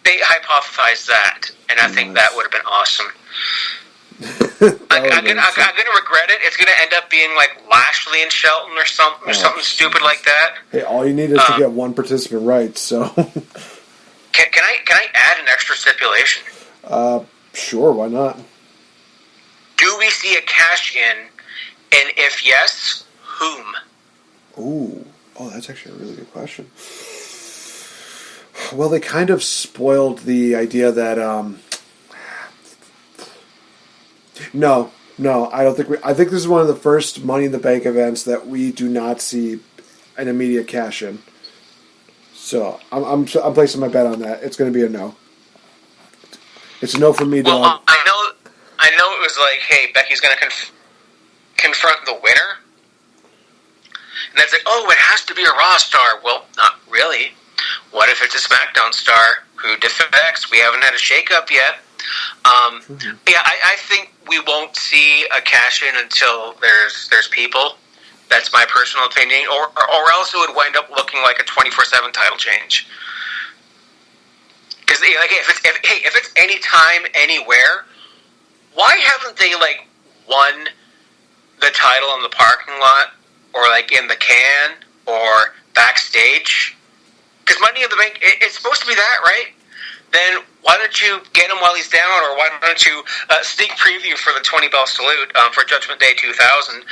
They hypothesized that, and I think that would have been awesome. I'm gonna regret it. It's gonna end up being like Lashley and Shelton or something stupid like that. Hey, all you need is to get one participant right. So, can I add an extra stipulation? Sure, why not? Do we see a cash in, and if yes, whom? Oh, that's actually a really good question. Well, they kind of spoiled the idea that No, I don't think I think this is one of the first Money in the Bank events that we do not see an immediate cash in. So I'm placing my bet on that. It's going to be a no. It's a no for me, dog. Well, I know it was like, hey, Becky's going to confront the winner, and that's like, oh, it has to be a Raw star. Well, not really. What if it's a SmackDown star who defects? We haven't had a shakeup yet. Yeah, I think we won't see a cash in until there's people. That's my personal opinion, or else it would wind up looking like a 24/7 title change. Because like, if it's any time, anywhere, why haven't they like won the title in the parking lot, or like in the can, or backstage? Because Money in the Bank, it's supposed to be that, right? Then why don't you get him while he's down, or why don't you sneak preview for the 20 bell salute for Judgment Day 2000?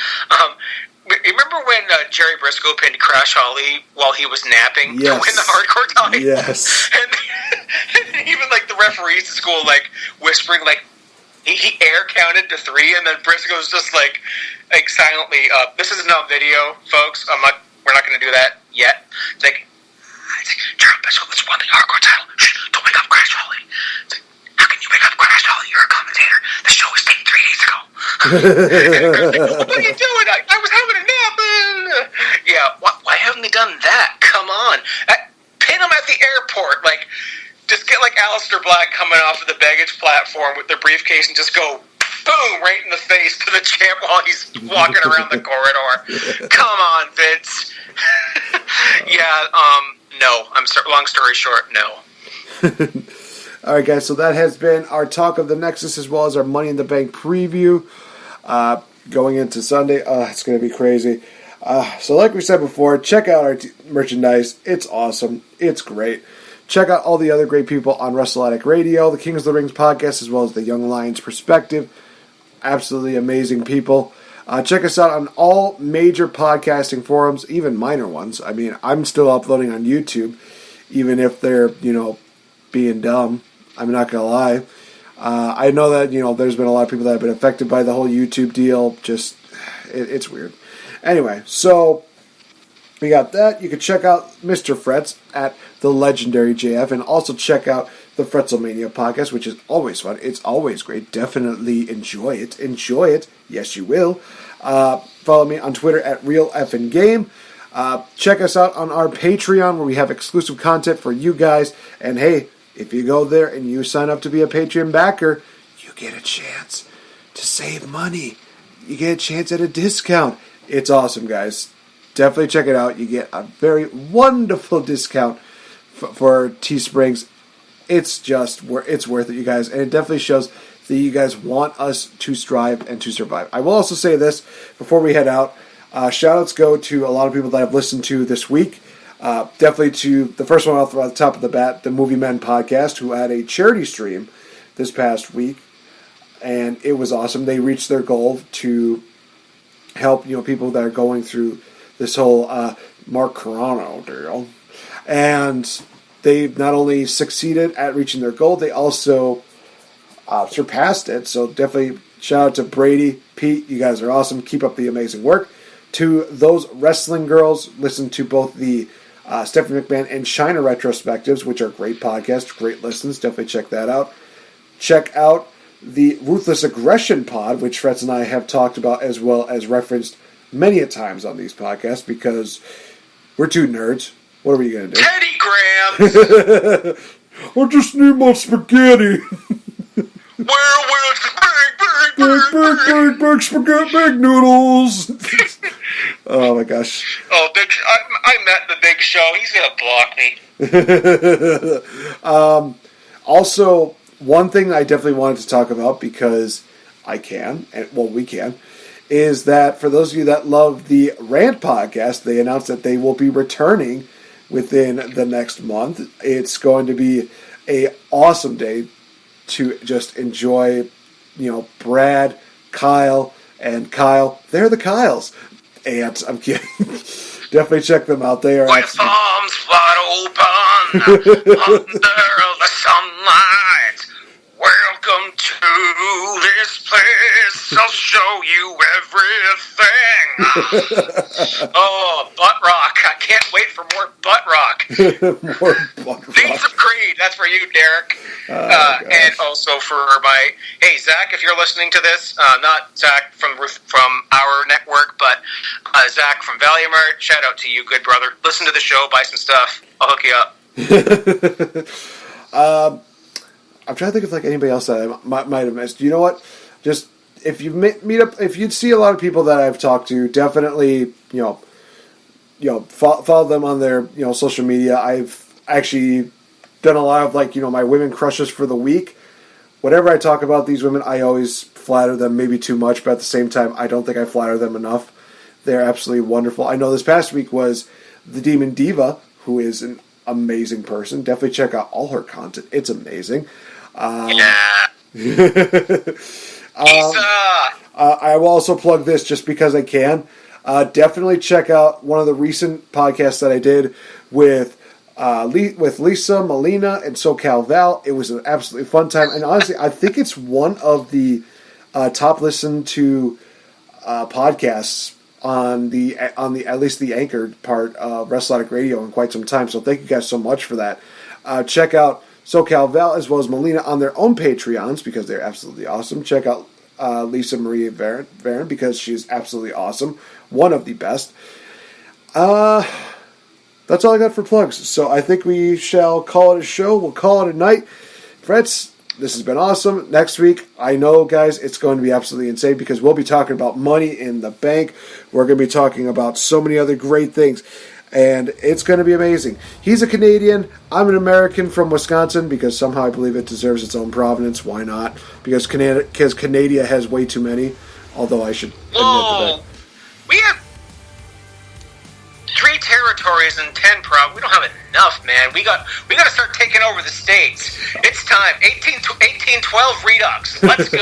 Remember when Jerry Briscoe pinned Crash Holly while he was napping to win the hardcore title? Yes. And even like the referees at school like whispering like he air counted to 3, and then Briscoe's just like silently. This isn't on video, folks. We're not going to do that yet. It's like, Jerry Briscoe, let's won the hardcore title. Shh, don't wake up Crash Holly. It's like, how can you wake up Crash Holly? You're a commentator. The show was taped 3 days ago. What are you doing? I was having a nap. Yeah, why haven't they done that? Come on. Pin them at the airport. Like, just get like Aleister Black coming off of the baggage platform with their briefcase and just go boom right in the face to the champ while he's walking around the corridor. Come on, Vince. Yeah, no. Long story short, no. All right, guys, so that has been our talk of the Nexus as well as our Money in the Bank preview going into Sunday. It's going to be crazy. So like we said before, check out our merchandise. It's awesome. It's great. Check out all the other great people on Wrestle Addict Radio, the Kings of the Rings podcast, as well as the Young Lions Perspective. Absolutely amazing people. Check us out on all major podcasting forums, even minor ones. I mean, I'm still uploading on YouTube, even if they're, being dumb. I'm not going to lie. I know that, there's been a lot of people that have been affected by the whole YouTube deal. Just, it's weird. Anyway, so we got that. You can check out Mr. Fretz at the Legendary JF, and also check out the Fretzelmania podcast, which is always fun. It's always great. Definitely enjoy it. Enjoy it. Yes, you will. Follow me on Twitter at RealFNGame. Check us out on our Patreon, where we have exclusive content for you guys. And hey, if you go there and you sign up to be a Patreon backer, you get a chance to save money. You get a chance at a discount. It's awesome, guys. Definitely check it out. You get a very wonderful discount for Teesprings. It's worth it, you guys. And it definitely shows that you guys want us to strive and to survive. I will also say this before we head out. Shout-outs go to a lot of people that I've listened to this week. Definitely to the first one off the top of the bat, the Movie Men podcast, who had a charity stream this past week. And it was awesome. They reached their goal to help people that are going through this whole Mark Carano deal. And they not only succeeded at reaching their goal, they also surpassed it. So definitely shout out to Brady, Pete. You guys are awesome. Keep up the amazing work. To those wrestling girls, listen to both the Stephanie McMahon and China retrospectives, which are great podcasts, great listens. Definitely check that out. Check out the Ruthless Aggression pod, which Fretz and I have talked about as well as referenced many a times on these podcasts, because we're two nerds. What are we going to do? Teddy Grahams! I just need my spaghetti. Where's the Big spaghetti, big noodles. Oh my gosh. Oh, I met the Big Show. He's going to block me. Also, one thing I definitely wanted to talk about, because we can, is that for those of you that love the Rant podcast, they announced that they will be returning within the next month. It's going to be an awesome day to just enjoy, Brad, Kyle, and Kyle. They're the Kyles. And I'm kidding. Definitely check them out. They are with arms wide open under the sunlight. Welcome to this place. I'll show you everything. Oh, butt rock. I can't wait for more butt rock. More butt rock. Things of Creed. That's for you, Derek. And also for hey, Zach, if you're listening to this, not Zach from our network, but Zach from Valium Art, shout out to you, good brother. Listen to the show, buy some stuff. I'll hook you up. I'm trying to think of anybody else that I might have missed. You know what? Just if you meet up, if you'd see a lot of people that I've talked to, definitely follow them on their social media. I've actually done a lot of my women crushes for the week. Whenever I talk about these women, I always flatter them, maybe too much, but at the same time, I don't think I flatter them enough. They're absolutely wonderful. I know this past week was the Demon Diva, who is an amazing person. Definitely check out all her content. It's amazing. I will also plug this just because I can. Definitely check out one of the recent podcasts that I did with Lisa, Melina, and SoCal Val. It was an absolutely fun time, and honestly, I think it's one of the top listened to podcasts on the at least the anchored part of Wrestle Addict Radio in quite some time. So thank you guys so much for that. Check out SoCal Val as well as Melina on their own Patreons, because they're absolutely awesome. Check out Lisa Marie Varon, because she's absolutely awesome. One of the best. That's all I got for plugs. So I think we shall call it a show. We'll call it a night. Fretz, this has been awesome. Next week, I know, guys, it's going to be absolutely insane, because we'll be talking about Money in the Bank. We're going to be talking about so many other great things. And it's going to be amazing. He's a Canadian. I'm an American from Wisconsin, because somehow I believe it deserves its own provenance. Why not? Because Canada has way too many. Although I should admit that. We have 3 territories and 10 we don't have enough, man. We got to start taking over the states. It's time. 1812 Redux. Let's go.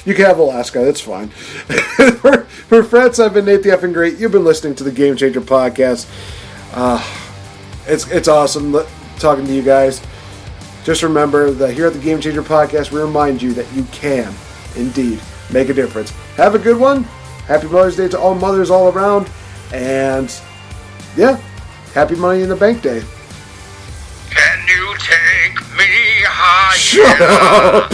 You can have Alaska, that's fine. For Fretz, I've been NateFNGreat. You've been listening to the Game Changer podcast. It's awesome talking to you guys. Just remember that here at the Game Changer podcast, we remind you that you can, indeed, make a difference. Have a good one. Happy Mother's Day to all mothers all around. And, yeah, happy Money in the Bank Day. Can you Shut up!